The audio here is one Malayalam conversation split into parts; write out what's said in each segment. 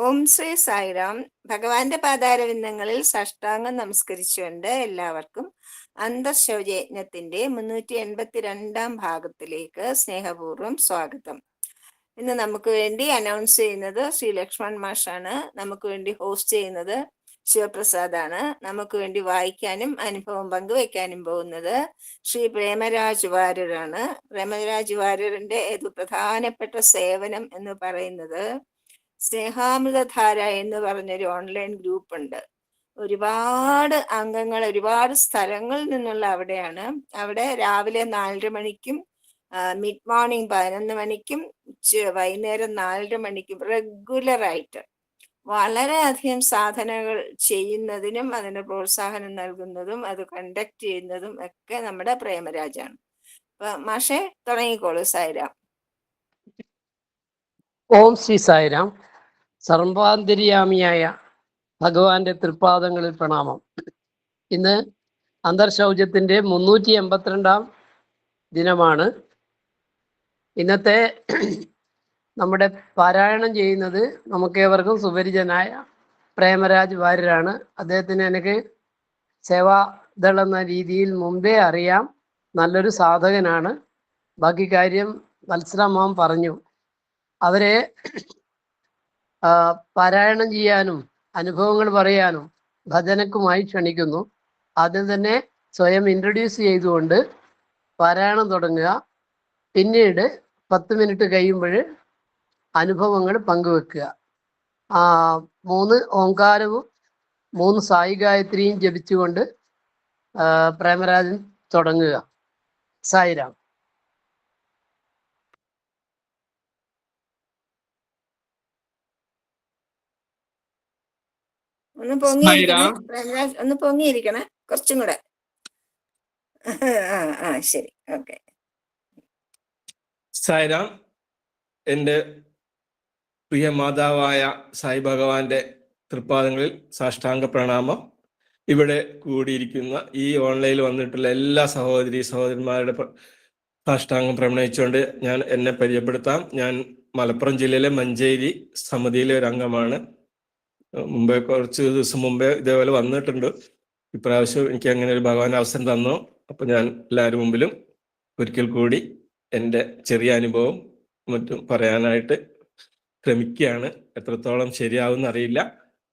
ഓം ശ്രീ സായിറാം. ഭഗവാന്റെ പാതാരവിന്ദങ്ങളിൽ സാഷ്ടാംഗം നമസ്കരിച്ചുകൊണ്ട് എല്ലാവർക്കും അന്തർശൗചയജ്ഞത്തിന്റെ 382 ഭാഗത്തിലേക്ക് സ്നേഹപൂർവ്വം സ്വാഗതം. ഇന്ന് നമുക്ക് വേണ്ടി അനൗൺസ് ചെയ്യുന്നത് ശ്രീ ലക്ഷ്മൺ മാഷാണ്. നമുക്ക് വേണ്ടി ഹോസ്റ്റ് ചെയ്യുന്നത് ശിവപ്രസാദാണ്. നമുക്ക് വേണ്ടി വായിക്കാനും അനുഭവം പങ്കുവെക്കാനും പോകുന്നത് ശ്രീ പ്രേമരാജ് വാര്യരാണ്. പ്രേമരാജ് വാര്യറിന്റെ ഒരു പ്രധാനപ്പെട്ട സേവനം എന്ന് പറയുന്നത് സ്നേഹാമൃതധാര എന്ന് പറഞ്ഞൊരു ഓൺലൈൻ ഗ്രൂപ്പ് ഉണ്ട്. ഒരുപാട് അംഗങ്ങൾ ഒരുപാട് സ്ഥലങ്ങളിൽ നിന്നുള്ള അവിടെ രാവിലെ 4:30 മണിക്കും മിഡ് മോർണിംഗ് 11 മണിക്കും വൈകുന്നേരം 4:30 മണിക്കും റെഗുലറായിട്ട് വളരെയധികം സാധനകൾ ചെയ്യുന്നതിനും അതിന് പ്രോത്സാഹനം നൽകുന്നതും അത് കണ്ടക്ട് ചെയ്യുന്നതും ഒക്കെ നമ്മുടെ പ്രേമരാജാണ്. അപ്പൊ മാഷെ തുടങ്ങിക്കോളൂ. സായിരാം. ഓം ശ്രീ സായിരാം. സർവാന്തര്യാമിയായ ഭഗവാന്റെ തൃപ്പാദങ്ങളിൽ പ്രണാമം. ഇന്ന് അന്തർശൗചത്തിന്റെ 382 ദിനമാണ്. ഇന്നത്തെ നമ്മുടെ പാരായണം ചെയ്യുന്നത് നമുക്കേവർക്കും സുപരിചിതനായ പ്രേമരാജ് വാര്യരാണ്. അദ്ദേഹത്തിന് എനിക്ക് സേവാദൾ എന്ന രീതിയിൽ മുമ്പേ അറിയാം. നല്ലൊരു സാധകനാണ്. ബാക്കി കാര്യം വത്സരമാം പറഞ്ഞു. അവരെ പാരായണം ചെയ്യാനും അനുഭവങ്ങൾ പറയാനും ഭജനക്കുമായി ക്ഷണിക്കുന്നു. ആദ്യം തന്നെ സ്വയം ഇൻട്രൊഡ്യൂസ് ചെയ്തുകൊണ്ട് പാരായണം തുടങ്ങുക. പിന്നീട് 10 മിനിറ്റ് കഴിയുമ്പോൾ അനുഭവങ്ങൾ പങ്കുവെക്കുക. 3 ഓംകാരവും 3 സായി ഗായത്രിയും ജപിച്ചുകൊണ്ട് പ്രേമരാജൻ തുടങ്ങുക. സായിരാം. ഒന്ന് പൊങ്ങിയിരിക്കണേ കുറച്ചും കൂടെ. ശരി, ഓക്കെ. സായിരാം. എൻ്റെ പ്രിയ മാതാവായ സായി ഭഗവാന്റെ തൃപ്പാദങ്ങളിൽ സാഷ്ടാംഗ പ്രണാമം. ഇവിടെ കൂടിയിരിക്കുന്ന ഈ ഓൺലൈനിൽ വന്നിട്ടുള്ള എല്ലാ സഹോദരന്മാരുടെ സാഷ്ടാംഗം പ്രണയിച്ചുകൊണ്ട് ഞാൻ എന്നെ പരിചയപ്പെടുത്താം. ഞാൻ മലപ്പുറം ജില്ലയിലെ മഞ്ചേരി സമിതിയിലെ ഒരു അംഗമാണ്. കുറച്ച് ദിവസം മുമ്പേ ഇതേപോലെ വന്നിട്ടുണ്ട്. ഇപ്രാവശ്യം എനിക്ക് അങ്ങനെ ഒരു ഭഗവാൻ അവസരം തന്നു. അപ്പൊ ഞാൻ എല്ലാവരും മുമ്പിലും ഒരിക്കൽ കൂടി എൻ്റെ ചെറിയ അനുഭവം മറ്റും പറയാനായിട്ട് ശ്രമിക്കുകയാണ്. എത്രത്തോളം ശരിയാവുമെന്ന് അറിയില്ല.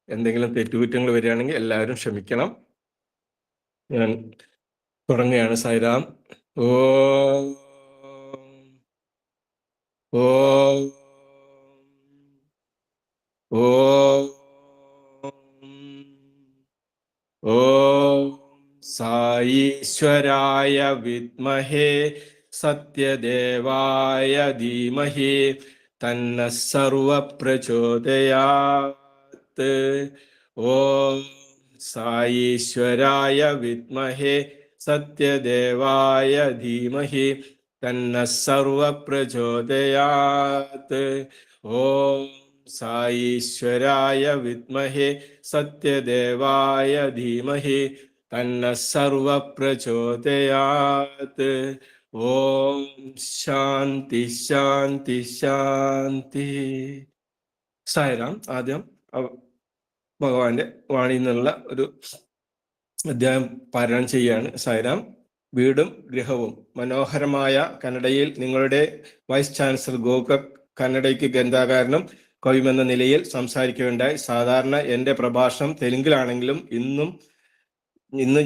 എന്തെങ്കിലും തെറ്റുകുറ്റങ്ങൾ വരികയാണെങ്കിൽ എല്ലാവരും ക്ഷമിക്കണം. ഞാൻ തുടങ്ങുകയാണ്. സായിരാം. ഓം ഓം ഓം ഓം സായീശ്വരായ വിദ്മഹേ സത്യദേവായ ധീമഹി തന്ന സർവ പ്രചോദയാത്. ഓം സായീശ്വരായ വിദ്മഹേ സത്യദേവായ ധീമഹി തന്ന സർവ പ്രചോദയാത്. ഓം സായീശ്വരായ വിദ്മഹേ സത്യദേവായ ധീമഹി തന്ന സർവ പ്രചോദയാത്. ഓം ശാന്തി ശാന്തി ശാന്തി. സായിരാം. ആദ്യം ഭഗവാന്റെ വാണിയിൽ നിന്നുള്ള ഒരു അധ്യായം പാരായണം ചെയ്യാണ്. സായിരാം. വീടും ഗൃഹവും. മനോഹരമായ കന്നഡയിൽ നിങ്ങളുടെ വൈസ് ചാൻസലർ ഗോകക് കന്നഡയ്ക്ക് ഗ്രന്ഥാകാരനും കവിമെന്ന നിലയിൽ സംസാരിക്കുകയുണ്ടായി. സാധാരണ എൻ്റെ പ്രഭാഷണം തെലുങ്കിലാണെങ്കിലും ഇന്ന്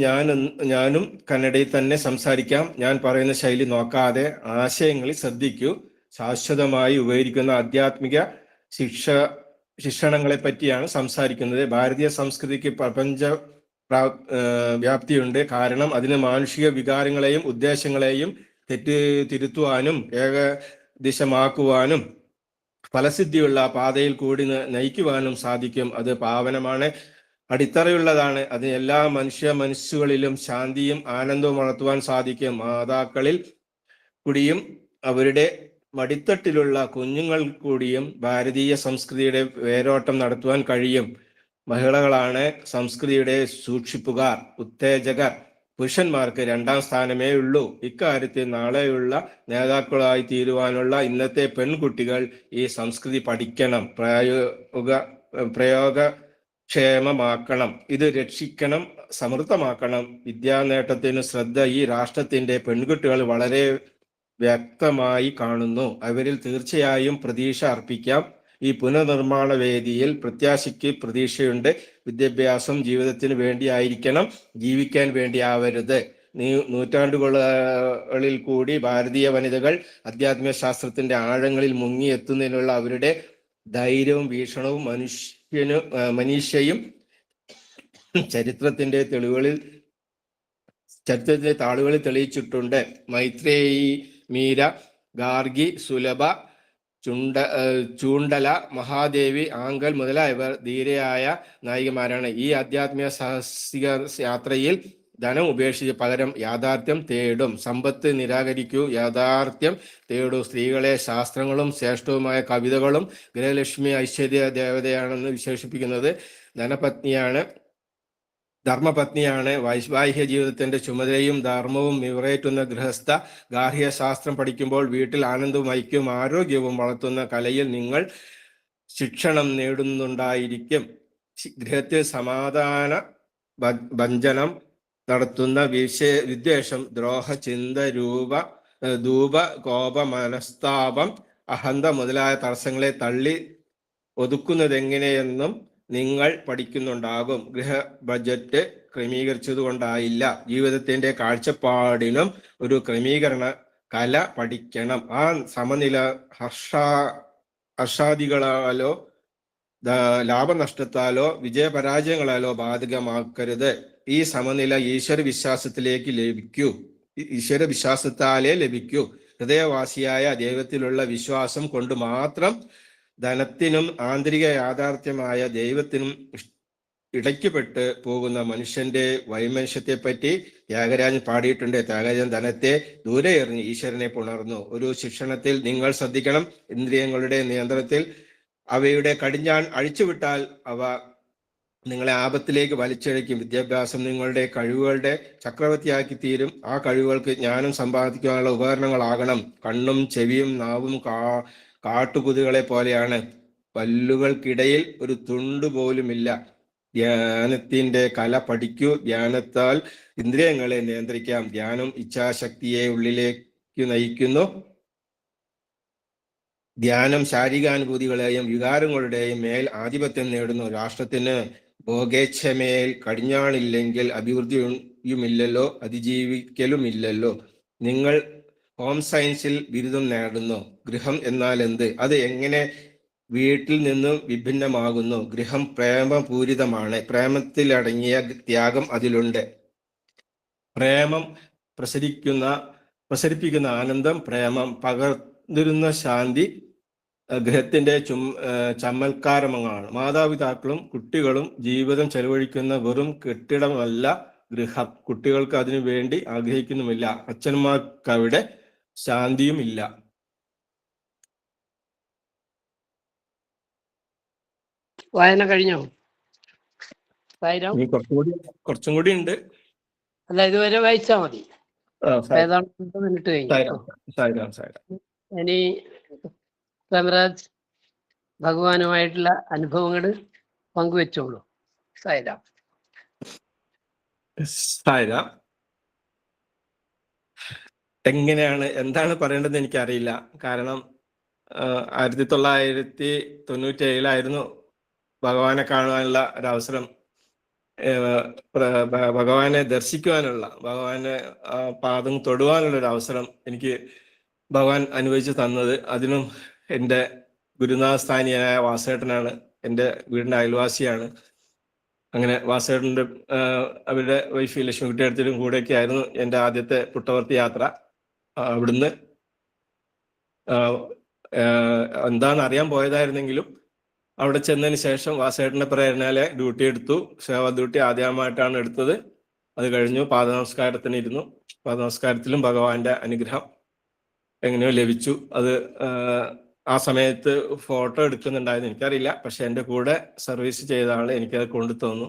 ഞാനും കന്നഡയിൽ തന്നെ സംസാരിക്കാം. ഞാൻ പറയുന്ന ശൈലി നോക്കാതെ ആശയങ്ങളിൽ ശ്രദ്ധിക്കൂ. ശാശ്വതമായി ഉപകരിക്കുന്ന ആധ്യാത്മിക ശിക്ഷണങ്ങളെ പറ്റിയാണ് സംസാരിക്കുന്നത്. ഭാരതീയ സംസ്കൃതിക്ക് പ്രപഞ്ച വ്യാപ്തിയുണ്ട്. കാരണം അതിന് മാനുഷിക വികാരങ്ങളെയും ഉദ്ദേശങ്ങളെയും തിരുത്തുവാനും ഏകദിശമാക്കുവാനും ഫലസിദ്ധിയുള്ള പാതയിൽ കൂടി നയിക്കുവാനും സാധിക്കും. അത് പാവനമാണ്, അടിത്തറയുള്ളതാണ്. അതിന് എല്ലാ മനസ്സുകളിലും ശാന്തിയും ആനന്ദവും വളർത്തുവാൻ സാധിക്കും. മാതാക്കളിൽ കൂടിയും അവരുടെ മടിത്തട്ടിലുള്ള കുഞ്ഞുങ്ങൾ കൂടിയും ഭാരതീയ സംസ്കൃതിയുടെ വേരോട്ടം നടത്തുവാൻ കഴിയും. മഹിളകളാണ് സംസ്കൃതിയുടെ സൂക്ഷിപ്പുകാർ, ഉത്തേജകർ. പുരുഷന്മാർക്ക് 2ാം സ്ഥാനമേ ഉള്ളൂ. ഇക്കാര്യത്തിൽ നാളെയുള്ള നേതാക്കളായി തീരുവാനുള്ള ഇന്നത്തെ പെൺകുട്ടികൾ ഈ സംസ്കൃതി പഠിക്കണം. പ്രയോഗക്ഷേമമാക്കണം. ഇത് രക്ഷിക്കണം, സമൃദ്ധമാക്കണം. വിദ്യാനേട്ടത്തിന് ശ്രദ്ധ ഈ രാഷ്ട്രത്തിന്റെ പെൺകുട്ടികൾ വളരെ വ്യക്തമായി കാണുന്നു. അവരിൽ തീർച്ചയായും പ്രതീക്ഷ അർപ്പിക്കാം. ഈ പുനർനിർമ്മാണ വേദിയിൽ പ്രത്യാശയ്ക്ക് പ്രതീക്ഷയുണ്ട്. വിദ്യാഭ്യാസം ജീവിതത്തിന് വേണ്ടിയായിരിക്കണം, ജീവിക്കാൻ വേണ്ടിയാവരുത്. നൂറ്റാണ്ടുകളിൽ കൂടി ഭാരതീയ വനിതകൾ അധ്യാത്മിക ശാസ്ത്രത്തിന്റെ ആഴങ്ങളിൽ മുങ്ങിയെത്തുന്നതിനുള്ള അവരുടെ ധൈര്യവും വീക്ഷണവും മനീഷയും ചരിത്രത്തിന്റെ താളുകളിൽ തെളിയിച്ചിട്ടുണ്ട്. മൈത്രേയി, മീര, ഗാർഗി, സുലഭ, ചൂണ്ടല, മഹാദേവി, ആങ്കൽ മുതലായവർ ധീരയായ നായികമാരാണ്. ഈ ആധ്യാത്മിക സാഹസിക യാത്രയിൽ ധനം ഉപേക്ഷിച്ച് പകരം യാഥാർത്ഥ്യം തേടും. സമ്പത്ത് നിരാകരിക്കൂ, യാഥാർത്ഥ്യം തേടൂ. സ്ത്രീകളെ ശാസ്ത്രങ്ങളും ശ്രേഷ്ഠവുമായ കവിതകളും ഗൃഹലക്ഷ്മി ഐശ്വര്യ ദേവതയാണെന്ന് വിശേഷിപ്പിക്കുന്നത്. ധർമ്മപത്നിയാണ്. വൈവാഹിക ജീവിതത്തിന്റെ ചുമതലയും ധർമ്മവും നിറവേറ്റുന്ന ഗൃഹസ്ഥ. ഗാർഹിക ശാസ്ത്രം പഠിക്കുമ്പോൾ വീട്ടിൽ ആനന്ദവും ഐക്യവും ആരോഗ്യവും വളർത്തുന്ന കലയിൽ നിങ്ങൾ ശിക്ഷണം നേടുന്നുണ്ടായിരിക്കും. ഗൃഹത്തിൽ സമാധാന ഭഞ്ജനം നടത്തുന്ന വിദ്വേഷം, ദ്രോഹ ചിന്ത, ധൂപ, കോപ, മനസ്താപം, അഹന്ത മുതലായ തടസ്സങ്ങളെ തള്ളി ഒതുക്കുന്നതെങ്ങനെയെന്നും നിങ്ങൾ പഠിക്കുന്നുണ്ടാകും. ഗൃഹ ബജറ്റ് ക്രമീകരിച്ചതുകൊണ്ടായില്ല, ജീവിതത്തിന്റെ കാഴ്ചപ്പാടിനും ഒരു ക്രമീകരണ കല പഠിക്കണം. ആ സമനില ഹർഷാദികളാലോ ലാഭനഷ്ടത്താലോ വിജയപരാജയങ്ങളാലോ ബാധകമാക്കരുത്. ഈ സമനില ഈശ്വര വിശ്വാസത്താലേ ലഭിക്കൂ. ഹൃദയവാസിയായ ദൈവത്തിലുള്ള വിശ്വാസം കൊണ്ട് മാത്രം. ധനത്തിനും ആന്തരിക യാഥാർത്ഥ്യമായ ദൈവത്തിനും ഇടയ്ക്കുപെട്ട് പോകുന്ന മനുഷ്യന്റെ വൈമനുഷ്യത്തെപ്പറ്റി ത്യാഗരാജൻ പാടിയിട്ടുണ്ട്. ത്യാഗരാജൻ ധനത്തെ ദൂരെ എറിഞ്ഞ് ഈശ്വരനെ പുണർന്നു. ഒരു ശിക്ഷണത്തിൽ നിങ്ങൾ ശ്രദ്ധിക്കണം. ഇന്ദ്രിയങ്ങളുടെ നിയന്ത്രണത്തിൽ അവയുടെ കടിഞ്ഞാൺ അഴിച്ചുവിട്ടാൽ അവ നിങ്ങളെ ആപത്തിലേക്ക് വലിച്ചഴിക്കും. വിദ്യാഭ്യാസം നിങ്ങളുടെ കഴിവുകളുടെ ചക്രവർത്തിയാക്കി തീരും. ആ കഴിവുകൾക്ക് ജ്ഞാനം സമ്പാദിക്കാനുള്ള ഉപകരണങ്ങളാകണം. കണ്ണും ചെവിയും നാവും കാട്ടുകുതികളെ പോലെയാണ്. പല്ലുകൾക്കിടയിൽ ഒരു തുണ്ട് പോലുമില്ല. ധ്യാനത്തിന്റെ കല പഠിക്കൂ. ധ്യാനത്താൽ ഇന്ദ്രിയങ്ങളെ നിയന്ത്രിക്കാം. ധ്യാനം ഇച്ഛാശക്തിയെ ഉള്ളിലേക്ക് നയിക്കുന്നു. ധ്യാനം ശാരീരികാനുഭൂതികളെയും വികാരങ്ങളുടെയും മേൽ ആധിപത്യം നേടുന്നു. രാഷ്ട്രത്തിന് ഭോഗേച്ഛമേൽ കടിഞ്ഞാണില്ലെങ്കിൽ അഭിവൃദ്ധിയുമില്ലല്ലോ, അതിജീവിക്കലുമില്ലല്ലോ. നിങ്ങൾ ഹോം സയൻസിൽ ബിരുദം നേടുന്നു. ഗൃഹം എന്നാൽ എന്ത്? അത് എങ്ങനെ വീട്ടിൽ നിന്നും വിഭിന്നമാകുന്നു? ഗൃഹം പ്രേമപൂരിതമാണ്. പ്രേമത്തിലടങ്ങിയ ത്യാഗം അതിലുണ്ട്. പ്രേമം പ്രസരിപ്പിക്കുന്ന ആനന്ദം, പ്രേമം പകർന്നിരുന്ന ശാന്തി ഗൃഹത്തിന്റെ ചമൽക്കാരമാണ്. മാതാപിതാക്കളും കുട്ടികളും ജീവിതം ചെലവഴിക്കുന്ന വെറും കെട്ടിടമല്ല ഗൃഹം. കുട്ടികൾക്ക് അതിനു വേണ്ടി ആഗ്രഹിക്കുന്നുമില്ല. അച്ഛന്മാർക്ക് അവിടെ ശാന്തിയും ഇല്ല. വായന കഴിഞ്ഞോ? കുറച്ചും കൂടി ഉണ്ട്. അല്ല, ഇതുവരെ വായിച്ചാ മതി. ഏതാണ്ട് 2 മിനിറ്റ് കഴിഞ്ഞു. ഇനി പ്രേംരാജ് ഭഗവാനുമായിട്ടുള്ള അനുഭവങ്ങൾ പങ്കുവെച്ചോളൂ. സായിരാം. എന്താണ് പറയേണ്ടതെന്ന് എനിക്കറിയില്ല. കാരണം 1997 ഭഗവാനെ കാണുവാനുള്ള ഒരവസരം, ഭഗവാനെ ദർശിക്കുവാനുള്ള, ഭഗവാനെ പാദം തൊടുവാനുള്ള ഒരു അവസരം എനിക്ക് ഭഗവാൻ അനുവദിച്ചു തന്നത്. അതിനും എൻ്റെ ഗുരുനാഥസ്ഥാനിയായ വാസേട്ടനാണ്. എൻ്റെ വീടിൻ്റെ അയൽവാസിയാണ്. അങ്ങനെ വാസേട്ടൻ്റെ അവരുടെ വൈഫ് ലക്ഷ്മിക്കുട്ടി അടുത്തിലും കൂടെയൊക്കെ ആയിരുന്നു എൻ്റെ ആദ്യത്തെ പുട്ടവർത്തി യാത്ര. അവിടുന്ന് എന്താണെന്ന് അറിയാൻ പോയതായിരുന്നെങ്കിലും അവിടെ ചെന്നതിന് ശേഷം വാസേട്ടൻ്റെ പ്രേരണയാലെ ഡ്യൂട്ടി എടുത്തു. സേവാ ഡ്യൂട്ടി ആദ്യമായിട്ടാണ് എടുത്തത്. അത് കഴിഞ്ഞു. പാദനമസ്കാരത്തിന് ഇരുന്നു. പാദനമസ്കാരത്തിലും ഭഗവാന്റെ അനുഗ്രഹം എങ്ങനെയോ ലഭിച്ചു. അത് ആ സമയത്ത് ഫോട്ടോ എടുക്കുന്നുണ്ടായിരുന്നു, എനിക്കറിയില്ല. പക്ഷെ എൻ്റെ കൂടെ സർവീസ് ചെയ്ത ആൾ എനിക്കത് കൊണ്ടു തന്നു.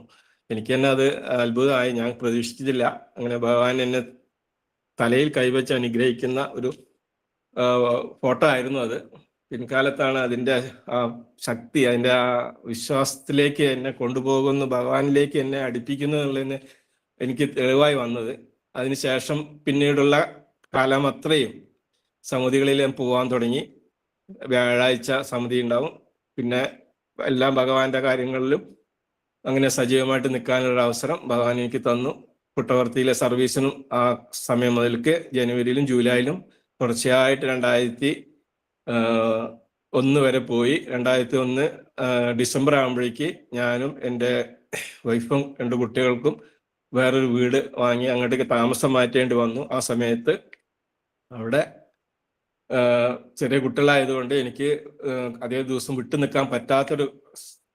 എനിക്ക് തന്നെ അത് അത്ഭുതമായി. ഞാൻ പ്രതീക്ഷിച്ചിട്ടില്ല. അങ്ങനെ ഭഗവാൻ എന്നെ തലയിൽ കൈവച്ച് അനുഗ്രഹിക്കുന്ന ഒരു ഫോട്ടോ ആയിരുന്നു അത്. പിൻകാലത്താണ് അതിൻ്റെ ആ ശക്തി, അതിൻ്റെ ആ വിശ്വാസത്തിലേക്ക് എന്നെ കൊണ്ടുപോകുന്നു, ഭഗവാനിലേക്ക് എന്നെ അടുപ്പിക്കുന്നു എന്നുള്ളതിന് എനിക്ക് തെളിവായി വന്നത്. അതിനുശേഷം പിന്നീടുള്ള കാലം അത്രയും സമിതികളിൽ ഞാൻ പോകാൻ തുടങ്ങി. വ്യാഴാഴ്ച സമിതി ഉണ്ടാവും. പിന്നെ എല്ലാ ഭഗവാന്റെ കാര്യങ്ങളിലും അങ്ങനെ സജീവമായിട്ട് നിൽക്കാനുള്ള അവസരം ഭഗവാൻ എനിക്ക് തന്നു. പുട്ടവർത്തിയിലെ സർവീസിനും ആ സമയം മുതൽക്ക് ജനുവരിയിലും ജൂലൈയിലും തുടർച്ചയായിട്ട് 2001 വരെ പോയി. 2001 ഡിസംബർ ആകുമ്പോഴേക്ക് ഞാനും എൻ്റെ വൈഫും 2 കുട്ടികൾക്കും വേറൊരു വീട് വാങ്ങി അങ്ങോട്ടേക്ക് താമസം മാറ്റേണ്ടി വന്നു. ആ സമയത്ത് അവിടെ ചെറിയ കുട്ടികളായതുകൊണ്ട് എനിക്ക് അതേ ദിവസം വിട്ടു നിൽക്കാൻ പറ്റാത്തൊരു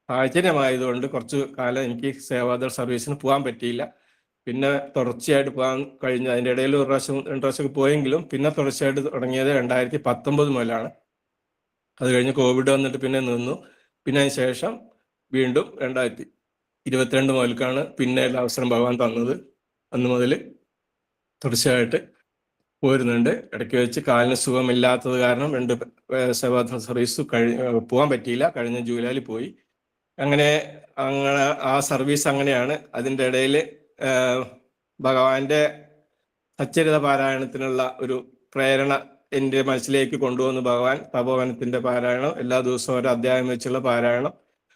സാഹചര്യമായതുകൊണ്ട് കുറച്ചു കാലം എനിക്ക് സേവാദൾ സർവീസിന് പോകാൻ പറ്റിയില്ല. പിന്നെ തുടർച്ചയായിട്ട് പോകാൻ കഴിഞ്ഞു. അതിൻ്റെ ഇടയിൽ 1 പ്രാവശ്യം 2 പ്രാവശ്യമൊക്കെ പോയെങ്കിലും പിന്നെ തുടർച്ചയായിട്ട് തുടങ്ങിയത് 2019 മുതലാണ്. അത് കഴിഞ്ഞ് കോവിഡ് വന്നിട്ട് പിന്നെ നിന്നു. പിന്നെ അതിന് ശേഷം വീണ്ടും 2022 മുതൽക്കാണ് പിന്നെ അവസരം ഭഗവാൻ തന്നത്. അന്ന് മുതൽ തുടർച്ചയായിട്ട് പോരുന്നുണ്ട്. ഇടയ്ക്ക് വെച്ച് കാലിന് സുഖമില്ലാത്തത് കാരണം 2 സേവാദൾ സർവീസ് പോകാൻ പറ്റിയില്ല. കഴിഞ്ഞ ജൂലൈയിൽ പോയി. അങ്ങനെ ആ സർവീസ് അങ്ങനെയാണ്. അതിൻ്റെ ഇടയിൽ ഭഗവാന്റെ സച്ചരിത പാരായണത്തിനുള്ള ഒരു പ്രേരണ എൻ്റെ മനസ്സിലേക്ക് കൊണ്ടുവന്നു ഭഗവാൻ. തപോവനത്തിന്റെ പാരായണം, എല്ലാ ദിവസവും ഒരു അധ്യായം വെച്ചുള്ള പാരായണം.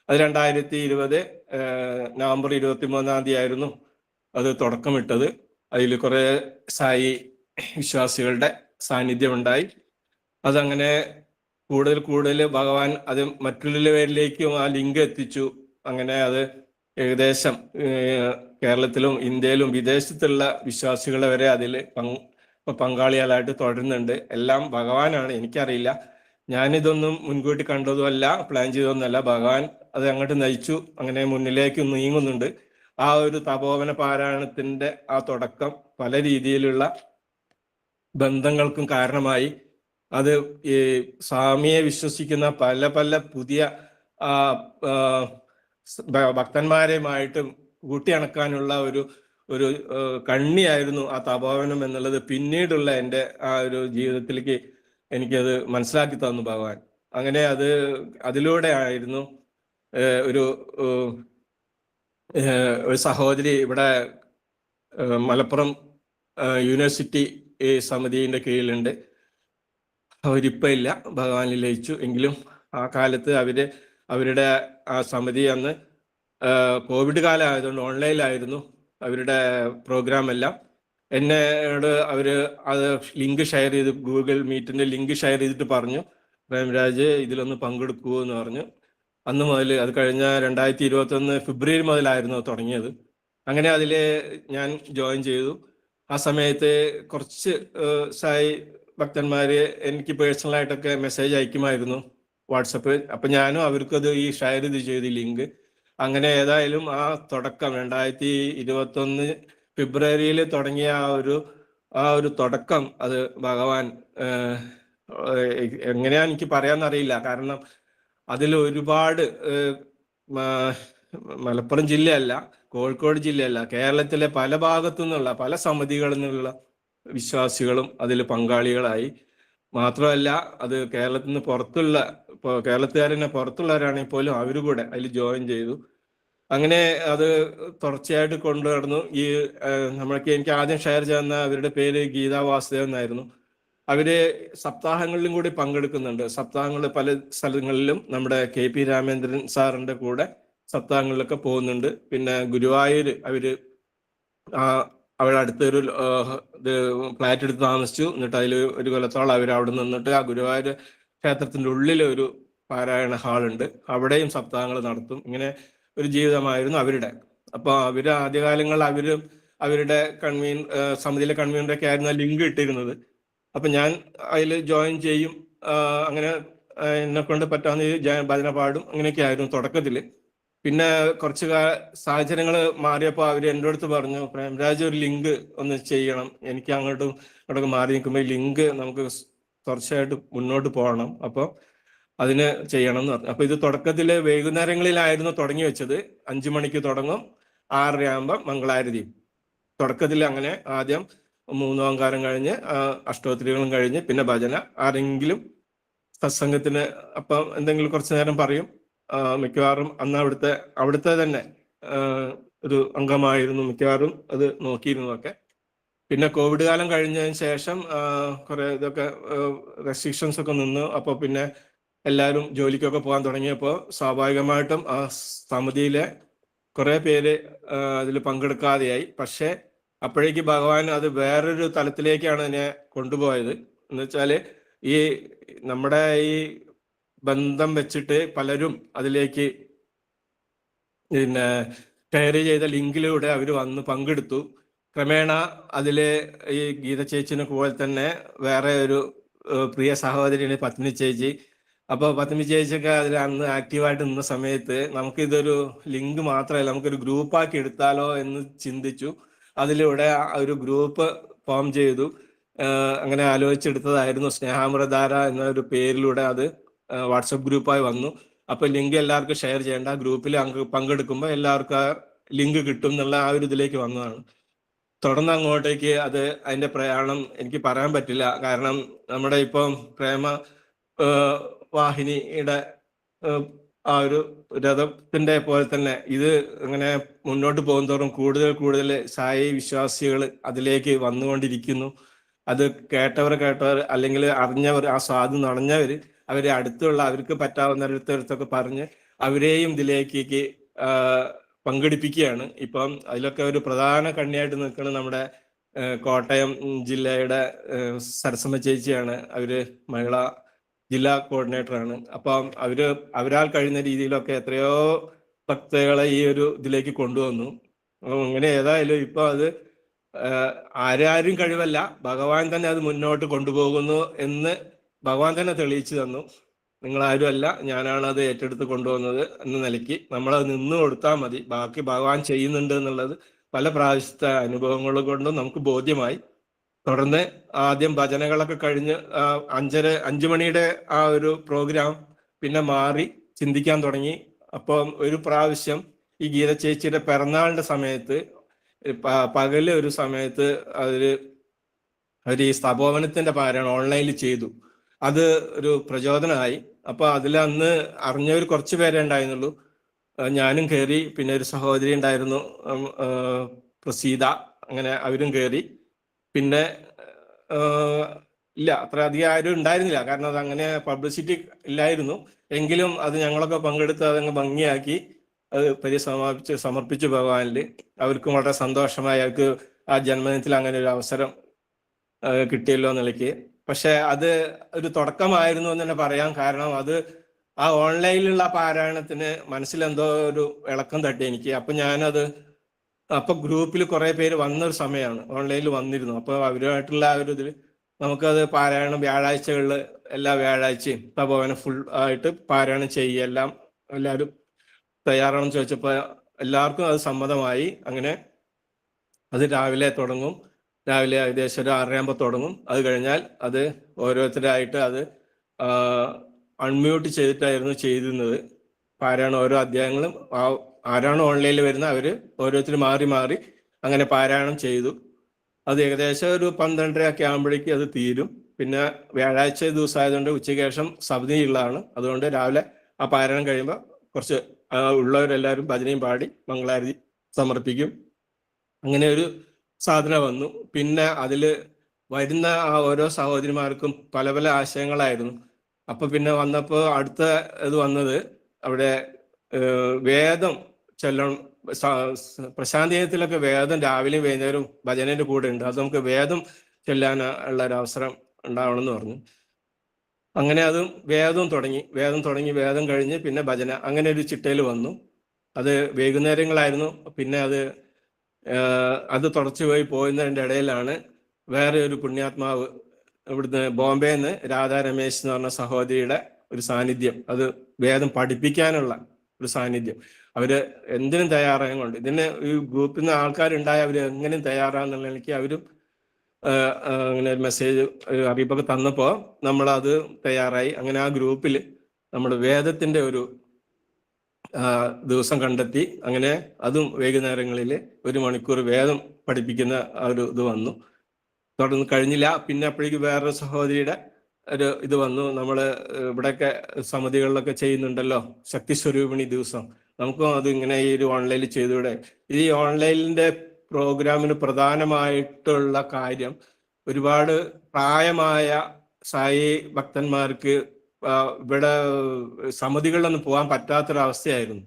അത് 2020 നവംബർ 23-ാം തീയതി ആയിരുന്നു അത് തുടക്കമിട്ടത്. അതിൽ കുറേ സായി വിശ്വാസികളുടെ സാന്നിധ്യം ഉണ്ടായി. അതങ്ങനെ കൂടുതൽ ഭഗവാൻ അത് മറ്റുള്ളവരിലേക്കും ആ ലിങ്ക് എത്തിച്ചു. അങ്ങനെ അത് ഏകദേശം കേരളത്തിലും ഇന്ത്യയിലും വിദേശത്തുള്ള വിശ്വാസികളെ വരെ അതിൽ പങ്കാളികളായിട്ട് തുടരുന്നുണ്ട്. എല്ലാം ഭഗവാനാണ്. എനിക്കറിയില്ല, ഞാനിതൊന്നും മുൻകൂട്ടി കണ്ടതുമല്ല, പ്ലാൻ ചെയ്തതൊന്നുമല്ല. ഭഗവാൻ അത് അങ്ങോട്ട് നയിച്ചു. അങ്ങനെ മുന്നിലേക്ക് നീങ്ങുന്നുണ്ട്. ആ ഒരു തപോവന പാരായണത്തിന്റെ ആ തുടക്കം പല രീതിയിലുള്ള ബന്ധങ്ങൾക്കും കാരണമായി. അത് ഈ സ്വാമിയെ വിശ്വസിക്കുന്ന പല പുതിയ ഭക്തന്മാരെയുമായിട്ടും കൂട്ടിയണക്കാനുള്ള ഒരു കണ്ണിയായിരുന്നു ആ തപോവനം എന്നുള്ളത് പിന്നീടുള്ള എൻ്റെ ആ ഒരു ജീവിതത്തിലേക്ക് എനിക്കത് മനസ്സിലാക്കി തന്നു ഭഗവാൻ. അങ്ങനെ അതിലൂടെ ആയിരുന്നു ഒരു സഹോദരി ഇവിടെ മലപ്പുറം യൂണിവേഴ്സിറ്റി സമിതിയുടെ കീഴിലുണ്ട്. അവരിപ്പം ഇല്ല, ഭഗവാനിൽ ലയിച്ചു. എങ്കിലും ആ കാലത്ത് അവരുടെ ആ സമിതി അന്ന് കോവിഡ് കാലം ആയതുകൊണ്ട് ഓൺലൈനിലായിരുന്നു അവരുടെ പ്രോഗ്രാം എല്ലാം. എന്നോട് അത് ലിങ്ക് ഷെയർ ചെയ്ത്, ഗൂഗിൾ മീറ്റിന്റെ ലിങ്ക് ഷെയർ ചെയ്തിട്ട് പറഞ്ഞു, പ്രേംരാജ് ഇതിലൊന്ന് പങ്കെടുക്കൂ എന്ന് പറഞ്ഞു. അന്ന് മുതൽ, അത് കഴിഞ്ഞ 2021 ഫെബ്രുവരി മുതലായിരുന്നു തുടങ്ങിയത്. അങ്ങനെ അതിൽ ഞാൻ ജോയിൻ ചെയ്തു. ആ സമയത്ത് കുറച്ച് സായി ഭക്തന്മാര് എനിക്ക് പേഴ്സണലായിട്ടൊക്കെ മെസ്സേജ് അയക്കുമായിരുന്നു വാട്സപ്പ്. അപ്പൊ ഞാനും അവർക്കത് ഷെയർ ചെയ്ത് ലിങ്ക്. അങ്ങനെ ഏതായാലും ആ തുടക്കം 2021 ഫെബ്രുവരിയിൽ തുടങ്ങിയ ആ ഒരു തുടക്കം അത് ഭഗവാൻ എങ്ങനെയാ എനിക്ക് പറയാന്നറിയില്ല. കാരണം അതിൽ ഒരുപാട് മലപ്പുറം ജില്ലയല്ല, കോഴിക്കോട് ജില്ലയല്ല, കേരളത്തിലെ പല ഭാഗത്തു നിന്നുള്ള പല സമിതികളിൽ നിന്നുള്ള വിശ്വാസികളും അതിൽ പങ്കാളികളായി. മാത്രമല്ല അത് കേരളത്തിൽ നിന്ന് പുറത്തുള്ള, കേരളത്തുകാരനെ പുറത്തുള്ളവരാണെങ്കിൽ പോലും അവര് കൂടെ അതിൽ ജോയിൻ ചെയ്തു. അങ്ങനെ അത് തുടർച്ചയായിട്ട് കൊണ്ടു നടന്നു. എനിക്ക് ആദ്യം ഷെയർ ചെയ്യുന്ന അവരുടെ പേര് ഗീതാ വാസുദേവൻ എന്നായിരുന്നു. അവര് സപ്താഹങ്ങളിലും കൂടി പങ്കെടുക്കുന്നുണ്ട്. സപ്താഹങ്ങൾ പല സ്ഥലങ്ങളിലും നമ്മുടെ KP രാമേന്ദ്രൻ സാറിന്റെ കൂടെ സപ്താഹങ്ങളിലൊക്കെ പോകുന്നുണ്ട്. പിന്നെ ഗുരുവായൂർ അവിടെ അടുത്തൊരു ഫ്ലാറ്റ് എടുത്ത് താമസിച്ചു. എന്നിട്ട് അതിൽ ഒരു കൊല്ലത്തോളം അവിടെ നിന്നിട്ട് ആ ഗുരുവായൂർ ക്ഷേത്രത്തിന്റെ ഉള്ളിൽ ഒരു പാരായണ ഹാളുണ്ട്, അവിടെയും സപ്താഹങ്ങൾ നടത്തും. ഇങ്ങനെ ഒരു ജീവിതമായിരുന്നു അവരുടെ. അപ്പൊ ആദ്യകാലങ്ങളിൽ അവരുടെ സമിതിയിലെ കൺവീനറൊക്കെ ആയിരുന്നു ലിങ്ക് ഇട്ടിരുന്നത്. അപ്പൊ ഞാൻ അതിൽ ജോയിൻ ചെയ്യും. അങ്ങനെ എന്നെ കൊണ്ട് പറ്റാവുന്ന ഭജന പാടും. അങ്ങനെയൊക്കെ ആയിരുന്നു തുടക്കത്തിൽ. പിന്നെ കുറച്ച് സാഹചര്യങ്ങൾ മാറിയപ്പോൾ അവർ എൻ്റെ അടുത്ത് പറഞ്ഞു, പ്രേംരാജ് ഒരു ലിങ്ക് ഒന്ന് ചെയ്യണം, എനിക്ക് അങ്ങോട്ടും ഇങ്ങോട്ടൊക്കെ മാറി നിൽക്കുമ്പോൾ ഈ ലിങ്ക് നമുക്ക് തുടർച്ചയായിട്ട് മുന്നോട്ട് പോകണം, അപ്പോൾ അതിന് ചെയ്യണം എന്ന് പറഞ്ഞു. അപ്പൊ ഇത് തുടക്കത്തിൽ വൈകുന്നേരങ്ങളിലായിരുന്നു തുടങ്ങി വെച്ചത്. 5 മണിക്ക് തുടങ്ങും, 6:30 ആകുമ്പോൾ മംഗളാരതി. തുടക്കത്തിൽ അങ്ങനെ ആദ്യം 3 ഓങ്കാരം കഴിഞ്ഞ് അഷ്ടോത്തരികളും കഴിഞ്ഞ് പിന്നെ ഭജന. ആരെങ്കിലും സത്സംഗത്തിന് അപ്പം എന്തെങ്കിലും കുറച്ചു നേരം പറയും. മിക്കവാറും അന്ന് അവിടുത്തെ തന്നെ ഒരു അംഗമായിരുന്നു, മിക്കവാറും അത് നോക്കിയിരുന്നു ഒക്കെ. പിന്നെ കോവിഡ് കാലം കഴിഞ്ഞതിന് ശേഷം കുറെ ഇതൊക്കെ റെസ്ട്രിക്ഷൻസ് ഒക്കെ നിന്നു. അപ്പോൾ പിന്നെ എല്ലാവരും ജോലിക്കൊക്കെ പോകാൻ തുടങ്ങിയപ്പോൾ സ്വാഭാവികമായിട്ടും ആ സമിതിയിലെ കുറെ പേര് അതിൽ പങ്കെടുക്കാതെയായി. പക്ഷെ അപ്പോഴേക്ക് ഭഗവാൻ അത് വേറൊരു തലത്തിലേക്കാണ് അതിനെ കൊണ്ടുപോയത്. എന്ന് വെച്ചാല് ഈ നമ്മുടെ ഈ ബന്ധം വെച്ചിട്ട് പലരും അതിലേക്ക് പിന്നെ ഷെയർ ചെയ്ത ലിങ്കിലൂടെ അവർ വന്ന് പങ്കെടുത്തു. ക്രമേണ അതില് ഈ ഗീത ചേച്ചിനെ പോലെ തന്നെ വേറെ ഒരു പ്രിയ സഹോദരിയാണ് പത്നി ചേച്ചി. അപ്പോൾ പത്നി ചേച്ചിയൊക്കെ അതിൽ അന്ന് ആക്റ്റീവായിട്ട് നിന്ന സമയത്ത് നമുക്കിതൊരു ലിങ്ക് മാത്രമല്ല, നമുക്കൊരു ഗ്രൂപ്പാക്കി എടുത്താലോ എന്ന് ചിന്തിച്ചു. അതിലൂടെ ഒരു ഗ്രൂപ്പ് ഫോം ചെയ്തു. അങ്ങനെ ആലോചിച്ചെടുത്തതായിരുന്നു. സ്നേഹാമൃതധാര എന്ന ഒരു പേരിലൂടെ അത് വാട്സപ്പ് ഗ്രൂപ്പായി വന്നു. അപ്പൊ ലിങ്ക് എല്ലാവർക്കും ഷെയർ ചെയ്യേണ്ട, ഗ്രൂപ്പിൽ പങ്കെടുക്കുമ്പോൾ എല്ലാവർക്കും ആ ലിങ്ക് കിട്ടും എന്നുള്ള ആ ഒരു ഇതിലേക്ക് വന്നതാണ്. തുടർന്ന് അങ്ങോട്ടേക്ക് അതിന്റെ പ്രയാണം എനിക്ക് പറയാൻ പറ്റില്ല. കാരണം നമ്മുടെ ഇപ്പം പ്രേമ വാഹിനിയുടെ ആ ഒരു രഥത്തിന്റെ പോലെ തന്നെ ഇത് ഇങ്ങനെ മുന്നോട്ട് പോകുന്തോറും കൂടുതൽ സായി വിശ്വാസികൾ അതിലേക്ക് വന്നുകൊണ്ടിരിക്കുന്നു. അത് കേട്ടവർ അല്ലെങ്കിൽ അറിഞ്ഞവർ, ആ സ്വാദ് നടഞ്ഞവർ, അവരെ അടുത്തുള്ള അവർക്ക് പറ്റാവുന്നിടത്തൊക്കെ പറഞ്ഞ് അവരെയും ഇതിലേക്ക് പങ്കെടുപ്പിക്കുകയാണ്. ഇപ്പം അതിലൊക്കെ ഒരു പ്രധാന കണ്ണിയായിട്ട് നിൽക്കുന്നത് നമ്മുടെ കോട്ടയം ജില്ലയുടെ സരസമ്മ ചേച്ചിയാണ്. അവര് മഹിളാ ജില്ലാ കോർഡിനേറ്ററാണ്. അപ്പം അവരാൽ കഴിയുന്ന രീതിയിലൊക്കെ എത്രയോ ഭക്തകളെ ഈ ഒരു ഇതിലേക്ക് കൊണ്ടുവന്നു. അങ്ങനെ ഏതായാലും ഇപ്പൊ അത് ആരും കഴിവല്ല, ഭഗവാൻ തന്നെ അത് മുന്നോട്ട് കൊണ്ടുപോകുന്നു എന്ന് ഭഗവാൻ തന്നെ തെളിയിച്ചു തന്നു. നിങ്ങളാരും അല്ല, ഞാനാണ് അത് ഏറ്റെടുത്ത് കൊണ്ടുവന്നത് എന്ന നിലയ്ക്ക് നമ്മളത് നിന്ന് കൊടുത്താൽ മതി. ബാക്കി ഭഗവാൻ ചെയ്യുന്നുണ്ട് എന്നുള്ളത് പല പ്രാവശ്യത്തെ അനുഭവങ്ങൾ കൊണ്ടും നമുക്ക് ബോധ്യമായി. തുടർന്ന് ആദ്യം ഭജനകളൊക്കെ കഴിഞ്ഞ് 5 മണിയുടെ ആ ഒരു പ്രോഗ്രാം പിന്നെ മാറി ചിന്തിക്കാൻ തുടങ്ങി. അപ്പം ഒരു പ്രാവശ്യം ഈ ഗീത ചേച്ചിയുടെ പിറന്നാളിന്റെ സമയത്ത് പകല് ഒരു സമയത്ത് അവർ ഈ തപോവനത്തിന്റെ പാരായണം ഓൺലൈനിൽ ചെയ്തു. അത് ഒരു പ്രചോദനമായി. അപ്പൊ അന്ന് അറിഞ്ഞവർ കുറച്ച് പേരെ ഉണ്ടായിരുന്നുള്ളൂ. ഞാനും കയറി, പിന്നെ ഒരു സഹോദരി ഉണ്ടായിരുന്നു പ്രസീത, അങ്ങനെ അവരും കയറി. പിന്നെ ഇല്ല, അത്ര അധികം ആരും ഉണ്ടായിരുന്നില്ല, കാരണം അത് അങ്ങനെ പബ്ലിസിറ്റി ഇല്ലായിരുന്നു. എങ്കിലും അത് ഞങ്ങളൊക്കെ പങ്കെടുത്ത് അതങ്ങ് ഭംഗിയാക്കി അത് സമർപ്പിച്ചു ഭഗവാനിൽ. അവർക്കും വളരെ സന്തോഷമായി. അവർക്ക് ആ ജന്മദിനത്തിൽ അങ്ങനെ ഒരു അവസരം കിട്ടിയല്ലോ എന്നുള്ളക്ക്. പക്ഷെ അത് ഒരു തുടക്കമായിരുന്നു എന്ന് തന്നെ പറയാം. കാരണം അത് ആ ഓൺലൈനിലുള്ള പാരായണത്തിന് മനസ്സിലെന്തോ ഒരു ഇളക്കം തട്ടി എനിക്ക്. അപ്പൊ ഗ്രൂപ്പിൽ കുറെ പേര് വന്നൊരു സമയമാണ്, ഓൺലൈനിൽ വന്നിരുന്നു. അപ്പൊ അവരുമായിട്ടുള്ള ആ ഒരു ഇതിൽ നമുക്കത് പാരായണം വ്യാഴാഴ്ചകളിൽ എല്ലാ വ്യാഴാഴ്ചയും തപോവനം ഫുൾ ആയിട്ട് പാരായണം ചെയ്യുക, എല്ലാവരും തയ്യാറാണെന്ന് ചോദിച്ചപ്പോൾ എല്ലാവർക്കും അത് സമ്മതമായി. അങ്ങനെ അത് രാവിലെ തുടങ്ങും. രാവിലെ ഏകദേശം ഒരു 6:30 തുടങ്ങും. അത് കഴിഞ്ഞാൽ അത് ഓരോരുത്തരായിട്ട് അത് അൺമ്യൂട്ട് ചെയ്തിട്ടായിരുന്നു ചെയ്തിരുന്നത്. പാരായണം ഓരോ അധ്യായങ്ങളും ആരാണ് ഓൺലൈനിൽ വരുന്നത് അവര് ഓരോരുത്തർ മാറി മാറി അങ്ങനെ പാരായണം ചെയ്തു. അത് ഏകദേശം ഒരു 12:30 ആകുമ്പോഴേക്കും അത് തീരും. പിന്നെ വ്യാഴാഴ്ച ദിവസമായതുകൊണ്ട് ഉച്ചയ്ക്ക് ശേഷം സമിതിയുള്ളതാണ്. അതുകൊണ്ട് രാവിലെ ആ പാരായണം കഴിയുമ്പോൾ കുറച്ച് ഉള്ളവരെല്ലാവരും ഭജനയും പാടി മംഗളാരതി സമർപ്പിക്കും. അങ്ങനെ ഒരു സാധന വന്നു. പിന്നെ അതില് വരുന്ന ആ ഓരോ സഹോദരിമാർക്കും പല പല ആശയങ്ങളായിരുന്നു. അപ്പൊ പിന്നെ വന്നപ്പോൾ അടുത്ത ഇത് വന്നത് അവിടെ വേദം ചൊല്ലണം. പ്രശാന്തിയത്തിലൊക്കെ വേദം രാവിലെയും വൈകുന്നേരവും ഭജനയുടെ കൂടെ ഉണ്ട്. അത് നമുക്ക് വേദം ചൊല്ലാൻ ഉള്ള ഒരു അവസരം ഉണ്ടാവണം എന്ന് പറഞ്ഞു. അങ്ങനെ അതും വേദം തുടങ്ങി. വേദം കഴിഞ്ഞ് പിന്നെ ഭജന, അങ്ങനെ ഒരു ചിട്ടയിൽ വന്നു. അത് വൈകുന്നേരങ്ങളായിരുന്നു. പിന്നെ അത് തുടച്ചു പോയതിൻ്റെ ഇടയിലാണ് വേറെ ഒരു പുണ്യാത്മാവ് ഇവിടുന്ന് ബോംബെന്ന് രാധാ രമേശ് എന്ന് പറഞ്ഞ സഹോദരിയുടെ ഒരു സാന്നിധ്യം, അത് വേദം പഠിപ്പിക്കാനുള്ള ഒരു സാന്നിധ്യം. അവര് എന്തിനും തയ്യാറായതുകൊണ്ട് ഇതിന് ഈ ഗ്രൂപ്പിൽ നിന്ന് ആൾക്കാരുണ്ടായ അവര് എങ്ങനെയും തയ്യാറാന്നുള്ള എനിക്ക് അവരും അങ്ങനെ ഒരു മെസ്സേജ് അറിയിപ്പൊക്കെ തന്നപ്പോൾ നമ്മളത് തയ്യാറായി. അങ്ങനെ ആ ഗ്രൂപ്പിൽ നമ്മൾ വേദത്തിന്റെ ഒരു ദിവസം കണ്ടെത്തി. അങ്ങനെ അതും വൈകുന്നേരങ്ങളിൽ 1 മണിക്കൂർ വേദം പഠിപ്പിക്കുന്ന ആ ഒരു ഇത് വന്നു. തുടർന്ന് കഴിഞ്ഞില്ല. പിന്നെ അപ്പോഴേക്ക് വേറൊരു സഹോദരിയുടെ ഒരു ഇത് വന്നു. നമ്മൾ ഇവിടെയൊക്കെ സമിതികളിലൊക്കെ ചെയ്യുന്നുണ്ടല്ലോ ശക്തി സ്വരൂപിണി ദിവസം, നമുക്കും അത് ഇങ്ങനെ ഈ ഒരു ഓൺലൈനിൽ ചെയ്തുകൂടെ? ഈ ഓൺലൈനിന്റെ പ്രോഗ്രാമിന് പ്രധാനമായിട്ടുള്ള കാര്യം, ഒരുപാട് പ്രായമായ സായി ഭക്തന്മാർക്ക് ഇവിടെ സമിതികളിലൊന്നും പോകാൻ പറ്റാത്തൊരവസ്ഥയായിരുന്നു.